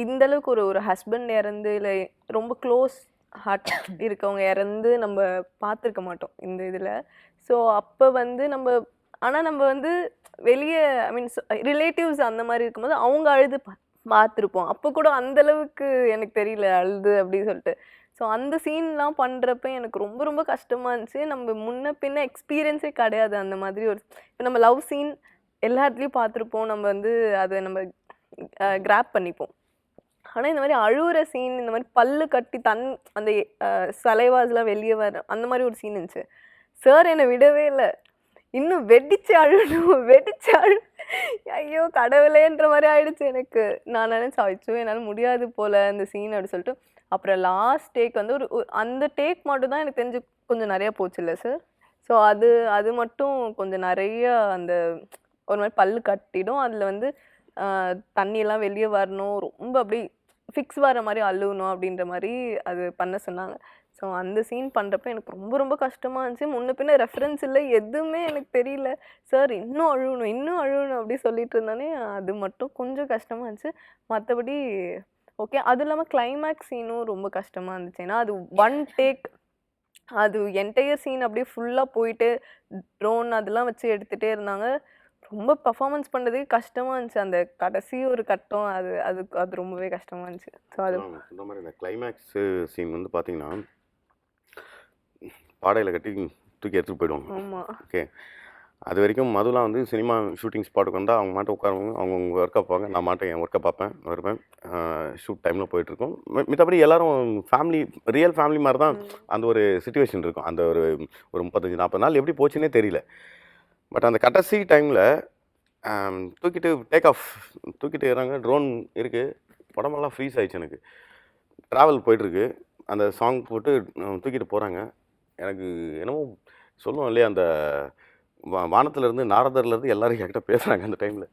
S4: இந்தளவுக்கு ஒரு ஹஸ்பண்ட் இறந்து இல்லை ரொம்ப க்ளோஸ் ஹார்ட் இருக்கவங்க இறந்து நம்ம பார்த்துருக்க மாட்டோம் இந்த இதில். ஸோ அப்போ வந்து ஆனால் நம்ம வந்து வெளியே ஐ மீன் ரிலேட்டிவ்ஸ் அந்த மாதிரி இருக்கும்போது அவங்க அழுது பார்த்துருப்போம். அப்போ கூட அந்தளவுக்கு எனக்கு தெரியல அழுது அப்படின்னு சொல்லிட்டு. ஸோ அந்த சீன்லாம் பண்ணுறப்ப எனக்கு ரொம்ப ரொம்ப கஷ்டமாக இருந்துச்சு. நம்ம முன்ன பின்ன எக்ஸ்பீரியன்ஸே கிடையாது அந்த மாதிரி ஒரு. இப்போ நம்ம லவ் சீன் எல்லா இடத்துலையும் பார்த்துருப்போம், நம்ம வந்து அதை நம்ம கிராப் பண்ணிப்போம். ஆனால் இந்த மாதிரி அழுகிற சீன், இந்த மாதிரி பல்லு கட்டி அந்த சலைவாஸ்லாம் வெளியே வர அந்த மாதிரி ஒரு சீன் இருந்துச்சு. சார் என்னை விடவே இல்லை, இன்னும் வெடிச்சு அழணும் வெடிச்சு ஐயோ கடவுளேன்ற மாதிரி ஆயிடுச்சு எனக்கு. நான் நினச்சேன் ஆயிடுச்சு என்னால் முடியாது போல் அந்த சீன் அப்படி சொல்லிட்டு. அப்புறம் லாஸ்ட் டேக் வந்து அந்த டேக் மட்டும் தான் எனக்கு தெரிஞ்சு கொஞ்சம் நிறையா போச்சு இல்லை சார். ஸோ அது மட்டும் கொஞ்சம் நிறைய அந்த ஒரு மாதிரி பல்லு கட்டிடும். அதில் வந்து தண்ணியெல்லாம் வெளியே வரணும், ரொம்ப அப்படி ஃபிக்ஸ் வர மாதிரி அழுகணும் அப்படின்ற மாதிரி அது பண்ண சொன்னாங்க. ஸோ அந்த சீன் பண்ணுறப்ப எனக்கு ரொம்ப ரொம்ப கஷ்டமாக இருந்துச்சு. முன்ன பின்ன ரெஃபரன்ஸ் இல்லை, எதுவுமே எனக்கு தெரியல. சார் இன்னும் அழுகணும் அப்படி சொல்லிட்டு இருந்தானே, அது மட்டும் கொஞ்சம் கஷ்டமாக இருந்துச்சு. மற்றபடி ஓகே. அதுவும் இல்லாமல் கிளைமேக்ஸ் சீனும் ரொம்ப கஷ்டமாக இருந்துச்சு. ஏன்னா அது ஒன் டேக், அது என்டையர் சீன் அப்படியே ஃபுல்லாக போயிட்டு ட்ரோன் அதெல்லாம் வச்சு எடுத்துகிட்டே இருந்தாங்க. ரொம்ப பர்ஃபார்மன்ஸ் பண்ணுறதுக்கு கஷ்டமாக இருந்துச்சு. அந்த கடைசி ஒரு கட்டம் அது ரொம்பவே கஷ்டமாக இருந்துச்சு. ஸோ அது
S3: இந்த மாதிரி இந்த கிளைமேக்ஸ் சீன் வந்து பார்த்தீங்கன்னா பாடையில் கட்டி தூக்கி எடுத்துகிட்டு போயிடுவாங்க.
S4: ஆமாம்.
S3: ஓகே. அது வரைக்கும் மதுலாம் வந்து சினிமா ஷூட்டிங் ஸ்பாட்டுக்கு வந்தால் அவங்க மாட்டை உட்காருவாங்க, அவங்க ஒர்க்கை பார்ப்பாங்க, நான் மாட்டேன் என் ஒர்க்கை பார்ப்பேன் வருவேன். ஷூட் டைமில் போயிட்டுருக்கோம். மித்தபடி எல்லோரும் ஃபேமிலி ரியல் ஃபேமிலி மாதிரி தான் அந்த ஒரு சுச்சுவேஷன் இருக்கும். அந்த ஒரு 35-40 நாள் எப்படி போச்சுன்னே தெரியல. பட் அந்த கடைசி டைமில் தூக்கிட்டு டேக் ஆஃப் தூக்கிட்டு ஏறாங்க, ட்ரோன் இருக்குது, உடம்பெல்லாம் ஃப்ரீஸ் ஆயிடுச்சு எனக்கு. ட்ராவல் போயிட்டுருக்கு, அந்த சாங் போட்டு தூக்கிட்டு போகிறாங்க. எனக்கு என்னமோ சொல்லுவோம் இல்லையா, அந்த வானத்துலேருந்து நாரதர்லேருந்து எல்லோரும் என்கிட்ட பேசுகிறாங்க. அந்த டைமில்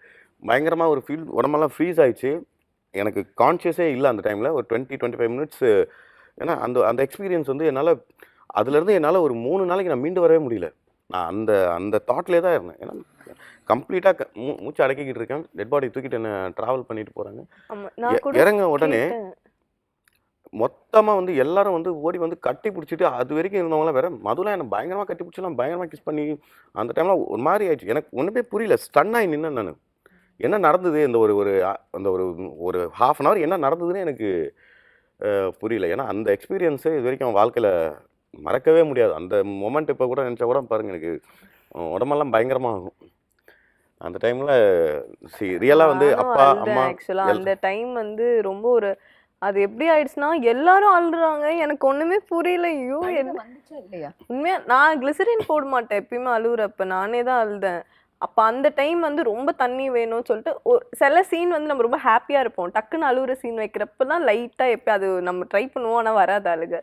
S3: பயங்கரமாக ஒரு ஃபீல், உடம்பெல்லாம் ஃப்ரீஸ் ஆயிடுச்சு. எனக்கு கான்ஷியஸே இல்லை அந்த டைமில் ஒரு 20-25 மினிட்ஸ். ஏன்னா அந்த எக்ஸ்பீரியன்ஸ் வந்து அதுலேருந்து என்னால் ஒரு 3 நாளைக்கு நான் மீண்டு வரவே முடியல. நான் அந்த அந்த தாட்லேயே தான் இருந்தேன். ஏன்னா கம்ப்ளீட்டாக மூச்சு அடக்கிக்கிட்டு இருக்கேன். டெட் பாடி தூக்கிட்டு என்ன ட்ராவல் பண்ணிட்டு போகிறாங்க.
S4: ஆமா நான் கூட
S3: இறங்க உடனே
S4: கேட்டேன்.
S3: மொத்தமாக வந்து எல்லாரும் வந்து ஓடி வந்து கட்டி பிடிச்சிட்டு அது வரைக்கும் இருந்தவங்களாம் வேற மதுலாம் என்னை பயங்கரமாக கட்டி பிடிச்சலாம் பயங்கரமாக கிஸ் பண்ணி அந்த டைமில் ஒரு மாதிரி ஆயிடுச்சு. எனக்கு ஒன்றுமே புரியல. ஸ்டன் ஆகி நின்னேன் நான். என்ன நடந்தது இந்த ஒரு ஒரு அந்த ஒரு ஒரு ஹாஃப் அன் ஹவர் என்ன நடந்ததுன்னு எனக்கு புரியல. ஏன்னா அந்த எக்ஸ்பீரியன்ஸு இது வரைக்கும் வாழ்க்கையில் மறக்கவே முடியாது. அந்த மொமெண்ட் இப்போ கூட நினச்சா கூட பாருங்கள் எனக்கு உடம்பெல்லாம் பயங்கரமாக ஆகும். அந்த டைமில் ரியலாக வந்து
S4: நானும்
S3: அப்பா
S4: அழுதேன்
S3: அம்மா
S4: ஆக்சுவலாக. அந்த டைம் வந்து ரொம்ப ஒரு அது எப்படி ஆயிடுச்சுன்னா எல்லாரும் அழுறாங்க. எனக்கு ஒண்ணுமே புரியல. ஐயோ
S1: மனிதம்
S4: என்ன
S1: வந்துச்சா இல்லையா?
S4: உண்மையா நான் கிளிசரின் போட மாட்டேன் எப்பயுமே அழுகுறப்ப. நானே தான் அழுதேன். அப்போ அந்த டைம் வந்து ரொம்ப தண்ணி வேணும்னு சொல்லிட்டு சில சீன் வந்து நம்ம ரொம்ப ஹாப்பியாக இருப்போம். டக்குன்னு அழுகுற சீன் வைக்கிறப்ப தான் லைட்டாக எப்போ அது நம்ம ட்ரை பண்ணுவோம், ஆனால் வராது அழுக.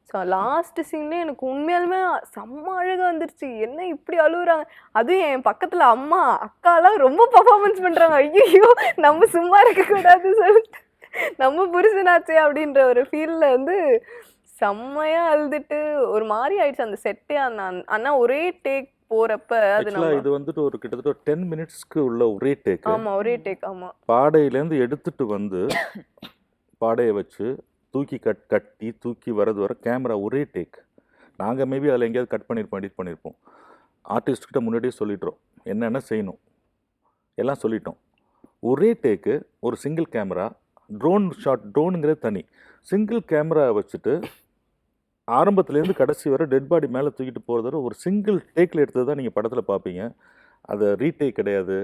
S4: ஸோ லாஸ்ட் சீன்லேயே எனக்கு உண்மையாலுமே செம்ம அழுக வந்துருச்சு. என்ன இப்படி அழுகுறாங்க? அதுவும் என் பக்கத்தில் அம்மா அக்காலாம் ரொம்ப பர்ஃபார்மன்ஸ் பண்ணுறாங்க. ஐயோ நம்ம சும்மா இருக்கக்கூடாது சொல்லிட்டு நம்ம புருஷனாச்சே அப்படின்ற ஒரு ஃபீலில் வந்து செம்மையாக அழுதுட்டு ஒரு மாதிரி ஆயிடுச்சு அந்த செட்டே. ஆனால் ஒரே டேக் போறப்ப அது
S2: ஆக்சுவலாக
S4: நம்ம
S2: இது வந்துட்டு ஒரு கிட்டத்தட்ட 10 மினிட்ஸ்க்கு உள்ள ஒரே டேக்கு.
S4: ஆமா ஒரே டேக். ஆமா
S2: பாடையிலேருந்து எடுத்துட்டு வந்து பாடையை வச்சு கட்டி தூக்கி வரது வர கேமரா ஒரே டேக். நாங்கள் மேபி அதில் எங்கேயாவது கட் பண்ணியிருப்போம், எடிட் பண்ணியிருப்போம். ஆர்டிஸ்ட்கிட்ட முன்னாடியே சொல்லிடுறோம் என்னென்ன செய்யணும், எல்லாம் சொல்லிட்டோம். ஒரே டேக்கு, ஒரு சிங்கிள் கேமரா, ட்ரோன் ஷாட். ட்ரோனுங்கிறது தனி. சிங்கிள் கேமரா வச்சுட்டு ஆரம்பத்துலேருந்து கடைசி வரை டெட் பாடி மேலே தூக்கிட்டு போகிறத ஒரு சிங்கிள் டேக்கில் எடுத்தது தான் நீங்கள் படத்தில் பார்ப்பீங்க. அது ரீடேக் கிடையாது.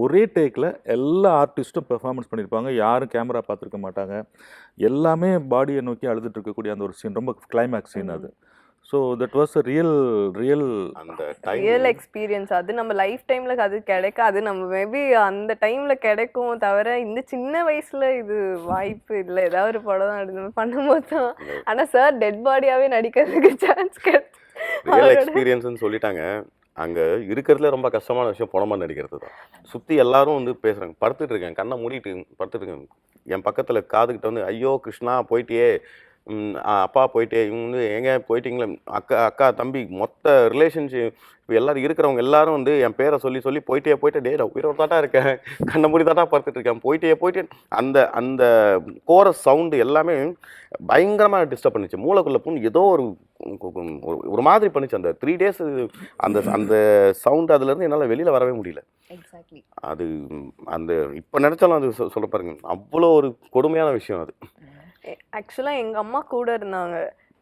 S2: ஒரே டேக்கில் எல்லா ஆர்டிஸ்ட்டும் பெர்ஃபார்மன்ஸ் பண்ணியிருப்பாங்க. யாரும் கேமரா பார்த்துருக்க மாட்டாங்க. எல்லாமே பாடியை நோக்கி அழுதுட்டு இருக்கக்கூடிய அந்த ஒரு சீன் ரொம்ப கிளைமேக்ஸ் சீன் அது. So that was a real
S3: அந்த டைம்
S4: ரியல் எக்ஸ்பீரியன்ஸ். அது நம்ம லைஃப் டைம்ல அது கிடைக்காது. நம்ம மேபி அந்த டைம்ல கிடைக்கும் தவிர இந்த சின்ன வயசுல இது வாய்ப்பு இல்லை. ஏதாவது ஒரு படம் எடுத்து பண்ணும்போது தான். ஆனா சார் டெட் பாடியாவே நடிக்கிறதுக்கு சான்ஸ்
S3: ரியல்
S4: அவரோட
S3: எக்ஸ்பீரியன்ஸ்னு சொல்லிட்டாங்க. அங்கே இருக்கிறதுல ரொம்ப கஷ்டமான விஷயம் படமாக நடிக்கிறது தான். சுற்றி எல்லாரும் வந்து பேசுகிறாங்க. படுத்துட்டு இருக்கேன், கண்ணை மூடிட்டு படுத்துட்டு இருக்கேன். என் பக்கத்தில் காதுகிட்ட வந்து ஐயோ கிருஷ்ணா போயிட்டியே, அப்பா போயிட்டே, இவங்க வந்து எங்கே போயிட்டீங்களே, அக்கா தம்பி மொத்த ரிலேஷன்ஷிப் இப்போ எல்லாரும் இருக்கிறவங்க எல்லாரும் வந்து என் பேரை சொல்லி போயிட்டே டே நான் உயிரோட தாட்டா இருக்கேன், கண்ணை மூடி தாட்டா படுத்துட்டு இருக்கேன், போயிட்டே அந்த அந்த கோரஸ் சவுண்டு எல்லாமே பயங்கரமாக டிஸ்டர்ப் பண்ணிச்சு. மூளைக்குள்ளே பூந்து ஏதோ ஒரு மாதிரி பண்ணிச்சு. அந்த 3 days அந்த அந்த சவுண்டு அதுலேருந்து என்னால் வெளியில் வரவே முடியல.
S1: எக்ஸாக்ட்லி.
S3: அது அந்த இப்போ நினச்சாலும் அது சொல்ல பாருங்க, அவ்வளோ ஒரு கொடுமையான விஷயம் அது.
S4: ஆக்சுவலாக எங்கள் அம்மா கூட இருந்தாங்க.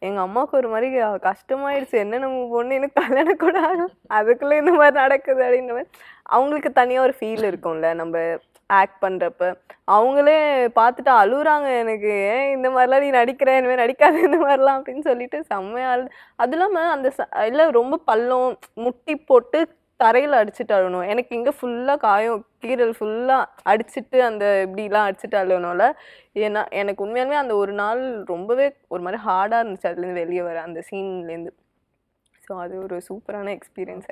S4: எங்கள் அம்மாவுக்கு ஒரு மாதிரி கஷ்டமாயிடுச்சு. என்ன நம்ம பொண்ணு எனக்கு கல்யாணம் கூட ஆகும், அதுக்குள்ளே இந்த மாதிரி நடக்குது அப்படின்ற மாதிரி. அவங்களுக்கு தனியாக ஒரு ஃபீல் இருக்கும்ல நம்ம ஆக்ட் பண்ணுறப்ப. அவங்களே பார்த்துட்டு அழுகுறாங்க. எனக்கு ஏன் இந்த மாதிரிலாம் நீ நடிக்கிற, இனிமேல் நடிக்காது இந்த மாதிரிலாம் அப்படின்னு சொல்லிட்டு செம்மையாக அது இல்லாமல் அந்த இல்லை ரொம்ப பள்ளம் முட்டி போட்டு தரையில் அடிச்சுட்டு அழுகணும். எனக்கு இங்கே ஃபுல்லாக காயம் கீரல் ஃபுல்லாக அடிச்சுட்டு அந்த இப்படிலாம் அடிச்சுட்டு அழுகணும்ல. ஏன்னா எனக்கு உண்மையாலுமே அந்த ஒரு நாள் ரொம்பவே ஒரு மாதிரி ஹார்டாக இருந்துச்சு அதுலேருந்து வெளியே வர அந்த சீன்லேருந்து. ஸோ அது ஒரு சூப்பரான எக்ஸ்பீரியன்ஸ்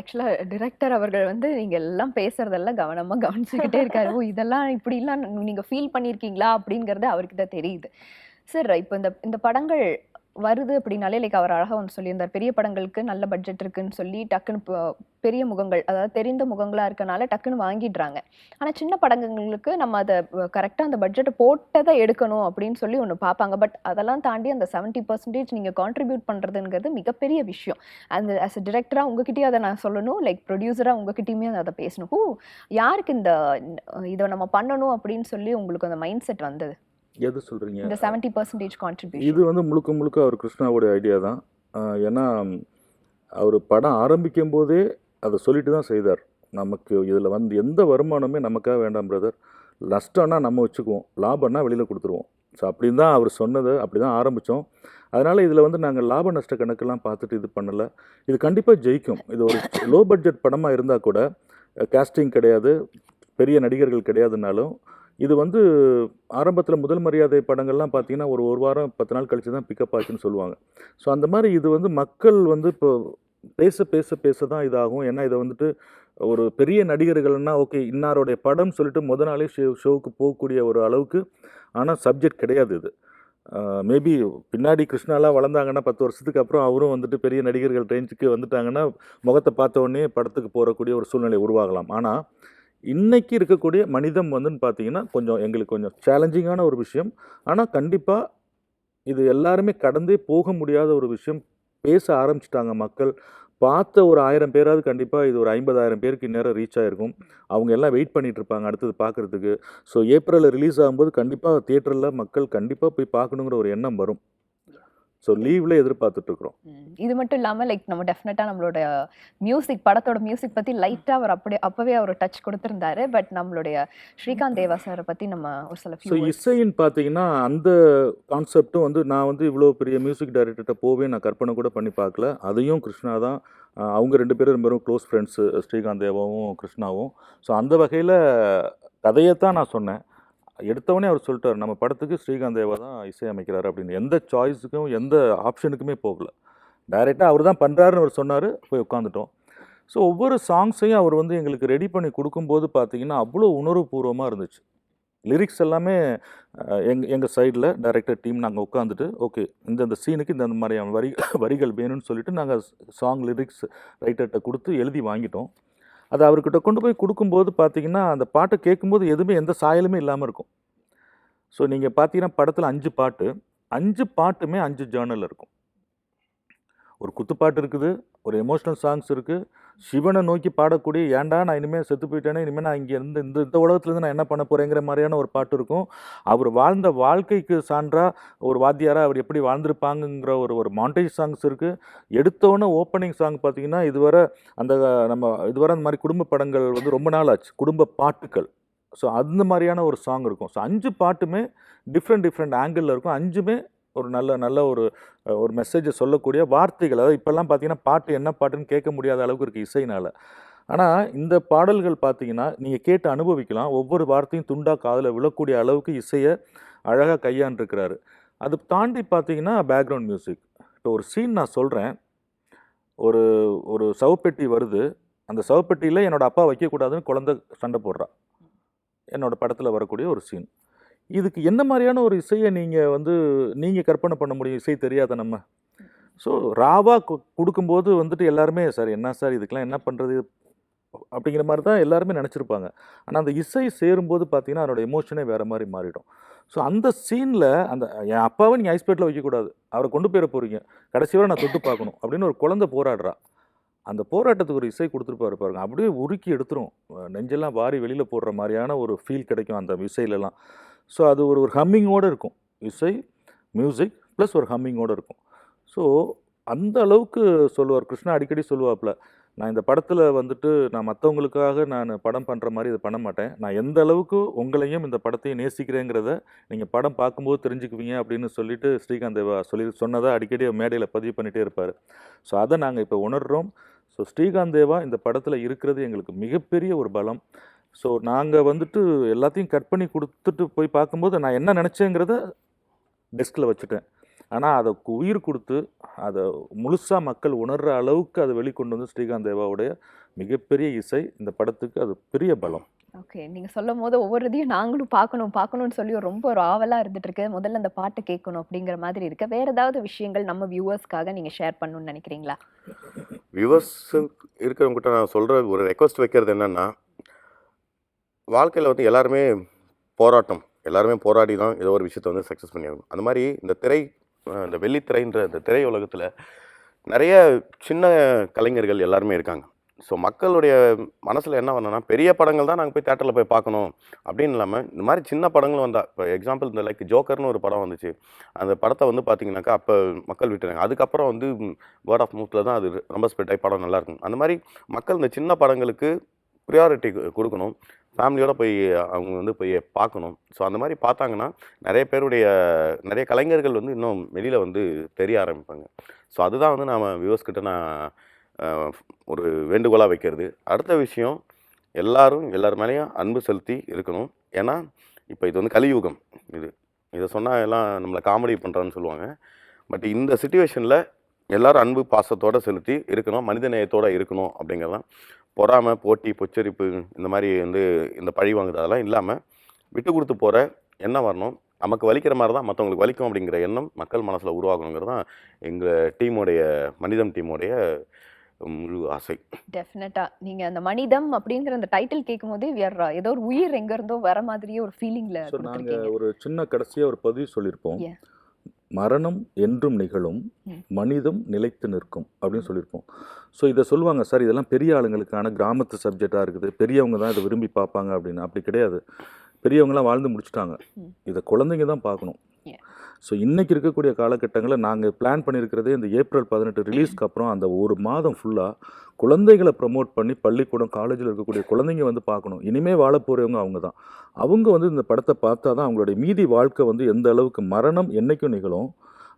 S1: ஆக்சுவலாக டிரெக்டர் அவர்கள் வந்து நீங்கள் எல்லாம் பேசுறதெல்லாம் கவனமாக கவனிச்சுக்கிட்டே இருக்காரு. ஓ இதெல்லாம் இப்படிலாம் நீங்கள் ஃபீல் பண்ணியிருக்கீங்களா அப்படிங்கிறது அவருக்கு தான் தெரியுது. சார் இப்போ இந்த படங்கள் வருது அப்படின்னாலே லைக் அவர் அழகாக ஒன்று சொல்லியிருந்தார். பெரிய படங்களுக்கு நல்ல பட்ஜெட் இருக்குன்னு சொல்லி டக்குன்னு பெரிய முகங்கள், அதாவது தெரிந்த முகங்களாக இருக்கனால டக்குன்னு வாங்கிடுறாங்க. ஆனால் சின்ன படங்களுக்கு நம்ம அதை கரெக்டாக அந்த பட்ஜெட்டை போட்டதை எடுக்கணும் அப்படின்னு சொல்லி ஒன்று பார்ப்பாங்க. பட் அதெல்லாம் தாண்டி அந்த 70% நீங்கள் கான்ட்ரிபியூட் பண்ணுறதுங்கிறது மிகப்பெரிய விஷயம். அந்த ஆஸ் அ டிரெக்டராக உங்ககிட்டயும் அதை நான் சொல்லணும், லைக் ப்ரொடியூசராக உங்ககிட்டயுமே அதை பேசணும். யாருக்கு இதை நம்ம பண்ணணும் அப்படின்னு சொல்லி உங்களுக்கு அந்த மைண்ட் செட் வந்தது?
S2: எது சொல்கிறீங்க?
S1: இந்த 70% கான்ட்ரிபியூஷன்.
S2: இது வந்து முழுக்க அவர் கிருஷ்ணாவோட ஐடியா தான். ஏன்னா அவர் படம் ஆரம்பிக்கும் போதே அதை சொல்லிட்டு தான் செய்தார். நமக்கு இதில் வந்து எந்த வருமானமே நமக்காக வேண்டாம் பிரதர், நஷ்டம்னா நம்ம வச்சுக்குவோம், லாபம்னா வெளியில் கொடுத்துருவோம். ஸோ அப்படின்னு தான் அவர் சொன்னது, அப்படி தான் ஆரம்பித்தோம். அதனால் இதில் வந்து நாங்கள் லாப நஷ்ட கணக்கெல்லாம் பார்த்துட்டு இது பண்ணலை. இது கண்டிப்பாக ஜெயிக்கும். இது ஒரு லோ பட்ஜெட் படமாக இருந்தால் கூட, கேஸ்டிங் கிடையாது, பெரிய நடிகர்கள் கிடையாதுனாலும், இது வந்து ஆரம்பத்தில் முதல் மரியாதை படங்கள்லாம் பார்த்தீங்கன்னா ஒரு வாரம் 10 நாள் கழிச்சு தான் பிக்கப் ஆச்சுன்னு சொல்லுவாங்க. ஸோ அந்த மாதிரி இது வந்து மக்கள் வந்து இப்போ பேச தான் இதாகும். ஏன்னா இதை வந்துட்டு ஒரு பெரிய நடிகர்கள்னா ஓகே இன்னாருடைய படம் சொல்லிட்டு நாளே ஷோவுக்கு போகக்கூடிய ஒரு அளவுக்கு, ஆனால் சப்ஜெக்ட் கிடையாது இது. மேபி பின்னாடி கிருஷ்ணாலாம் வளர்ந்தாங்கன்னா 10 வருஷத்துக்கு அப்புறம் அவரும் வந்துட்டு பெரிய நடிகர்கள் ரேஞ்சுக்கு வந்துட்டாங்கன்னா முகத்தை பார்த்த உடனே படத்துக்கு போகக்கூடிய ஒரு சூழ்நிலை உருவாகலாம். ஆனால் இன்னைக்கு இருக்கக்கூடிய மனிதம் வந்துன்னு பார்த்தீங்கன்னா கொஞ்சம் எங்களுக்கு கொஞ்சம் சேலஞ்சிங்கான ஒரு விஷயம். ஆனால் கண்டிப்பாக இது எல்லாருமே கடந்தே போக முடியாத ஒரு விஷயம். பேச ஆரம்பிச்சிட்டாங்க மக்கள். பார்த்த ஒரு 1000 பேராவது கண்டிப்பாக இது ஒரு 50,000 பேருக்கு இந்நேரம் ரீச் ஆகிருக்கும். அவங்க எல்லாம் வெயிட் பண்ணிட்டு இருப்பாங்க அடுத்தது பார்க்குறதுக்கு. ஸோ ஏப்ரலில் ரிலீஸ் ஆகும்போது கண்டிப்பாக தியேட்டரில் மக்கள் கண்டிப்பாக போய் பார்க்கணுங்கிற ஒரு எண்ணம் வரும். ஸோ லீவில் எதிர்பார்த்துட்ருக்குறோம்.
S1: இது மட்டும் இல்லாமல் லைக் நம்ம டெஃபினட்டாக நம்மளோட மியூசிக் படத்தோட மியூசிக் பற்றி லைட்டாக அவர் அப்போவே அவர் டச் கொடுத்துருந்தாரு. பட் நம்மளுடைய ஸ்ரீகாந்த் தேவா சாரை பற்றி நம்ம ஒரு சில
S2: ஸோ இசைன்னு பார்த்தீங்கன்னா அந்த கான்செப்டும் வந்து நான் வந்து இவ்வளோ பெரிய மியூசிக் டைரக்டர்கிட்ட போவே நான் கற்பனை கூட பண்ணி பார்க்கல. அதையும் கிருஷ்ணா தான். அவங்க 2 பேரும் ரொம்ப க்ளோஸ் ஃப்ரெண்ட்ஸு, ஸ்ரீகாந்த் தேவாவும் கிருஷ்ணாவும். ஸோ அந்த வகையில் கதையைத்தான் நான் சொன்னேன். எடுத்தவொடனே அவர் சொல்லிட்டார், நம்ம படத்துக்கு ஸ்ரீகாந்த் தேவா தான் இசையமைக்கிறாரு அப்படின்னு. எந்த சாய்ஸுக்கும் எந்த ஆப்ஷனுக்குமே போகல. டைரெக்டாக அவர் தான் பண்ணுறாருன்னு அவர் சொன்னார். போய் உட்காந்துட்டோம். ஸோ ஒவ்வொரு சாங்ஸையும் அவர் வந்து எங்களுக்கு ரெடி பண்ணி கொடுக்கும்போது பார்த்தீங்கன்னா அவ்வளோ உணர்வுபூர்வமாக இருந்துச்சு. லிரிக்ஸ் எல்லாமே எங்கள் சைடில் டைரக்டர் டீம் நாங்கள் உட்காந்துட்டு ஓகே இந்த சீனுக்கு இந்த மாதிரியான வரிகள் வேணும்னு சொல்லிட்டு நாங்கள் சாங் லிரிக்ஸ் ரைட்டர்கிட்ட கொடுத்து எழுதி வாங்கிட்டோம். அதை அவர்கிட்ட கொண்டு போய் கொடுக்கும்போது பார்த்தீங்கன்னா அந்த பாட்டை கேட்கும்போது எதுவுமே எந்த சாயலுமே இல்லாமல் இருக்கும். ஸோ நீங்கள் பார்த்தீங்கன்னா படத்தில் 5 பாட்டு, 5 பாட்டுமே 5 ஜேர்னல் இருக்கும். ஒரு குத்துப்பாட்டு இருக்குது, ஒரு எமோஷ்னல் சாங்ஸ் இருக்குது, சிவனை நோக்கி பாடக்கூடிய ஏன்டா நான் இனிமேல் செத்து போயிட்டேனே, இனிமேல் நான் இங்கே இருந்து இந்த உலகத்துலேருந்து நான் என்ன பண்ண போகிறேங்கிற மாதிரியான ஒரு பாட்டு இருக்கும். அவர் வாழ்ந்த வாழ்க்கைக்கு சான்றாக ஒரு வாத்தியாராக அவர் எப்படி வாழ்ந்திருப்பாங்கங்கிற ஒரு மாண்டேஜ் சாங்ஸ் இருக்குது. எடுத்தோன்னே ஓப்பனிங் சாங் பார்த்தீங்கன்னா இதுவரை அந்த மாதிரி குடும்ப படங்கள் வந்து ரொம்ப நாள் ஆச்சு, குடும்ப பாட்டுக்கள். ஸோ அந்த மாதிரியான ஒரு சாங் இருக்கும். ஸோ 5 பாட்டுமே டிஃப்ரெண்ட் ஆங்கிளில் இருக்கும். 5மே ஒரு நல்ல ஒரு மெசேஜை சொல்லக்கூடிய வார்த்தைகள். அதாவது இப்போல்லாம் பார்த்தீங்கன்னா பாட்டு என்ன பாட்டுன்னு கேட்க முடியாத அளவுக்கு இருக்குது இசைனால். ஆனால் இந்த பாடல்கள் பார்த்தீங்கன்னா நீங்கள் கேட்டு அனுபவிக்கலாம். ஒவ்வொரு வார்த்தையும் துண்டாக காதில் விழக்கூடிய அளவுக்கு இசையை அழகாக கையாண்டிருக்கிறாரு. அது தாண்டி பார்த்தீங்கன்னா பேக்ரவுண்ட் மியூசிக். இப்போ ஒரு சீன் நான் சொல்கிறேன். ஒரு சவப்பெட்டி வருது. அந்த சவப்பெட்டியில் என்னோடய அப்பா வைக்கக்கூடாதுன்னு குழந்தை சண்டை போடுறா. என்னோடய படத்தில் வரக்கூடிய ஒரு சீன். இதுக்கு என்ன மாதிரியான ஒரு இசையை நீங்கள் கற்பனை பண்ண முடியும், இசை தெரியாத நம்ம? ஸோ ராவாக கொடுக்கும்போது வந்துட்டு எல்லாருமே சார் என்ன சார் இதுக்கெலாம் என்ன பண்ணுறது அப்படிங்கிற மாதிரி தான் எல்லாருமே நினச்சிருப்பாங்க. ஆனால் அந்த இசை சேரும்போது பார்த்தீங்கன்னா அதனோட எமோஷனே வேறு மாதிரி மாறிடும். ஸோ அந்த சீனில் என் அப்பாவை நீங்கள் ஐஸ் பிளேட்டில் வைக்கக்கூடாது, அவரை கொண்டு போயிட போகிறீங்க, கடைசி வரை நான் தொட்டு பார்க்கணும் அப்படின்னு ஒரு குழந்தை போராடுறா. அந்த போராட்டத்துக்கு ஒரு இசை கொடுத்துருப்பாரு பாருங்க, அப்படியே உருக்கி எடுத்துரும். நெஞ்செல்லாம் வாரி வெளியில் போடுற மாதிரியான ஒரு ஃபீல் கிடைக்கும் அந்த இசையிலலாம். ஸோ அது ஒரு ஹம்மிங்கோடு இருக்கும். இசை, மியூசிக் ப்ளஸ் ஒரு ஹம்மிங்கோடு இருக்கும். ஸோ அந்த அளவுக்கு சொல்லுவார். கிருஷ்ணா அடிக்கடி சொல்லுவாப்புல, நான் இந்த படத்தில் வந்துட்டு நான் மற்றவங்களுக்காக நான் படம் பண்ணுற மாதிரி இதை பண்ண மாட்டேன். நான் எந்த அளவுக்கு உங்களையும் இந்த படத்தையும் நேசிக்கிறேங்கிறத நீங்கள் படம் பார்க்கும்போது தெரிஞ்சுக்குவீங்க அப்படின்னு சொல்லிட்டு ஸ்ரீகாந்த் தேவா சொன்னதை அடிக்கடி மேடையில் பதிவு பண்ணிகிட்டே இருப்பார். ஸோ அதை நாங்கள் இப்போ உணர்கிறோம். ஸோ ஸ்ரீகாந்த் தேவா இந்த படத்தில் இருக்கிறது எங்களுக்கு மிகப்பெரிய ஒரு பலம். ஸோ நாங்கள் வந்துட்டு எல்லாத்தையும் கட் பண்ணி கொடுத்துட்டு போய் பார்க்கும்போது நான் என்ன நினச்சேங்கிறத டெஸ்கில் வச்சுட்டேன். ஆனால் அதை உயிர் கொடுத்து அதை முழுசாக மக்கள் உணர்கிற அளவுக்கு அதை வெளிக்கொண்டு வந்து ஸ்ரீகாந்த் தேவாவுடைய மிகப்பெரிய இசை இந்த படத்துக்கு அது பெரிய பலம்.
S1: ஓகே, நீங்கள் சொல்லும் போது ஒவ்வொரு இதையும் நாங்களும் பார்க்கணும்னு சொல்லி ரொம்ப ஒரு ஆவலாக இருந்துகிட்ருக்கு. முதல்ல அந்த பாட்டு கேட்கணும் அப்படிங்கிற மாதிரி இருக்கு. வேறு ஏதாவது விஷயங்கள் நம்ம வியூவர்ஸ்க்காக நீங்கள் ஷேர் பண்ணணும்னு நினைக்கிறீங்களா?
S3: வியூவர்ஸ் இருக்கிறவங்ககிட்ட நான் சொல்கிற ஒரு ரெக்வஸ்ட் வைக்கிறது என்னென்னா, வாழ்க்கையில் வந்து எல்லாருமே போராடி தான் ஏதோ ஒரு விஷயத்தை வந்து சக்ஸஸ் பண்ணியாகணும். அந்த மாதிரி இந்த வெள்ளித்திரைன்ற இந்த திரை உலகத்தில் நிறைய சின்ன கலைஞர்கள் எல்லாருமே இருக்காங்க. ஸோ மக்களுடைய மனசில் என்ன வரணும்னா, பெரிய படங்கள் தான் நாங்கள் போய் தேட்டரில் போய் பார்க்கணும் அப்படின்னு இல்லாமல் இந்த மாதிரி சின்ன படங்களும் வந்தால், இப்போ எக்ஸாம்பிள் இந்த லைக் ஜோக்கர்னு ஒரு படம் வந்துச்சு. அந்த படத்தை வந்து பார்த்தீங்கன்னாக்கா அப்போ மக்கள் விட்டுறாங்க. அதுக்கப்புறம் வந்து வேர்ட் ஆஃப் மவுத்தில் தான் அது ரொம்ப ஸ்ப்ரெட் ஆகி படம் நல்லாயிருக்கும். அந்த மாதிரி மக்கள் இந்த சின்ன படங்களுக்கு ப்ரியாரிட்டி கொடுக்கணும். ஃபேமிலியோடு போய் அவங்க வந்து போய் பார்க்கணும். ஸோ அந்த மாதிரி பார்த்தாங்கன்னா நிறைய கலைஞர்கள் வந்து இன்னும் வெளியில் வந்து தெரிய ஆரம்பிப்பாங்க. ஸோ அதுதான் வந்து நான் வியூவர்ஸ்கிட்ட நான் ஒரு வேண்டுகோளாக வைக்கிறது. அடுத்த விஷயம், எல்லார் மேலேயும் அன்பு செலுத்தி இருக்கணும். ஏன்னா இப்போ இது வந்து கலியுகம். இதை சொன்னால் எல்லாம் நம்மளை காமெடி பண்ணுறான்னு சொல்லுவாங்க. பட் இந்த சிச்சுவேஷனில் எல்லோரும் அன்பு பாசத்தோடு செலுத்தி இருக்கணும், மனித நேயத்தோடு இருக்கணும். அப்படிங்கிறதான் பொறாமை, போட்டி, பொச்சரிப்பு, இந்த மாதிரி வந்து இந்த பழி வாங்குறது அதெல்லாம் இல்லாமல் விட்டு கொடுத்து போகிற என்ன வரணும். நமக்கு வலிக்கிற மாதிரி தான் மற்றவங்களுக்கு வலிக்கும் அப்படிங்கிற எண்ணம் மக்கள் மனசில் உருவாகணுங்கிறது தான் எங்கள் டீமோடைய மனிதம் டீமோடைய முழு ஆசை.
S1: டெஃபினட்டா நீங்க அந்த மனிதம் அப்படிங்கிற அந்த டைட்டில் கேட்கும்போது ஏதோ ஒரு உயிர் எங்க இருந்தோ வர மாதிரியே ஒரு ஃபீலிங்ல
S2: ஸோ நாங்கள்
S1: கொடுத்துருக்கீங்க.
S2: ஒரு சின்ன கடைசியாக ஒரு பதிவு சொல்லியிருப்போம்.
S1: Yeah.
S2: மரணம் என்றும் நிகழும்,
S1: ம்.
S2: மனிதம் நிலைத்து நிற்கும் அப்படின்னு சொல்லியிருப்போம். ஸோ இதை சொல்லுவாங்க சார், இதெல்லாம் பெரிய ஆளுங்களுக்கான கிராமத்து சப்ஜெக்டாக இருக்குது, பெரியவங்க தான் இதை விரும்பி பார்ப்பாங்க அப்படின்னு. அப்படி கிடையாது. பெரியவங்களாம் வாழ்ந்து முடிச்சுட்டாங்க.
S1: ம்.
S2: இதை குழந்தைங்க தான் பார்க்கணும்.
S1: Yeah.
S2: ஸோ இன்றைக்கி இருக்கக்கூடிய காலகட்டங்களில் நாங்கள் பிளான் பண்ணியிருக்கிறதே இந்த ஏப்ரல் 18 ரிலீஸ்க்கு அப்புறம் அந்த ஒரு மாதம் ஃபுல்லாக குழந்தைகளை ப்ரமோட் பண்ணி பள்ளிக்கூடம் காலேஜில் இருக்கக்கூடிய குழந்தைங்க வந்து பார்க்கணும். இனிமேல் வாழ போகிறவங்க அவங்க தான். அவங்க வந்து இந்த படத்தை பார்த்தா தான் அவங்களுடைய மீதி வாழ்க்கை வந்து எந்த அளவுக்கு மரணம் என்றைக்கும் நிகழும்.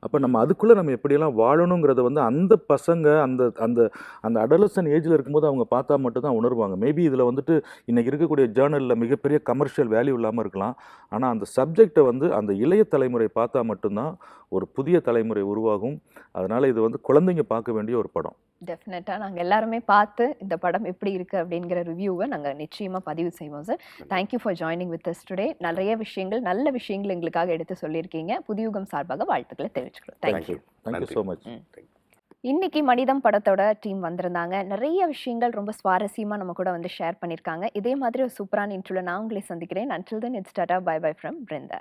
S2: அப்போ நம்ம அதுக்குள்ளே நம்ம எப்படியெல்லாம் வாழணுங்கிறத வந்து அந்த பசங்க அந்த அந்த அந்த அடலசன் ஏஜில் இருக்கும்போது அவங்க பார்த்தா மட்டும்தான் உணர்வாங்க. மேபி இதில் வந்துட்டு இன்றைக்கி இருக்கக்கூடிய ஜேர்னலில் மிகப்பெரிய கமர்ஷியல் வேல்யூ இல்லாமல் இருக்கலாம். ஆனால் அந்த சப்ஜெக்டை வந்து அந்த இளைய தலைமுறை பார்த்தா மட்டும்தான் ஒரு புதிய தலைமுறை உருவாகும். அதனால் இது வந்து குழந்தைங்க பார்க்க வேண்டிய ஒரு படம்.
S1: டெஃபினட்டா நாங்க எல்லாருமே பார்த்து இந்த படம் எப்படி இருக்கு அப்படிங்கிற ரிவ்யூவை நாங்க நிச்சயமா பதிவு செய்வோம் sir. Thank you for joining with us today. நிறைய விஷயங்கள் நல்ல விஷயங்கள் எங்களுக்காக எடுத்து சொல்லியிருக்கீங்க. புதியுகம் சார்பாக வாழ்த்துக்களை தெரிவிச்சுக்கிறோம். தேங்க்யூ.
S2: Thank you so much.
S1: இன்னைக்கு மனிதம் படத்தோட டீம் வந்திருந்தாங்க. நிறைய விஷயங்கள் ரொம்ப சுவாரஸ்யமா நம்ம கூட வந்து ஷேர் பண்ணியிருக்காங்க. இதே மாதிரி ஒரு சூப்பரான இன்ட்ரோல நான் உங்களை சந்திக்கிறேன். Until then, it's tata, bye bye from Brinda.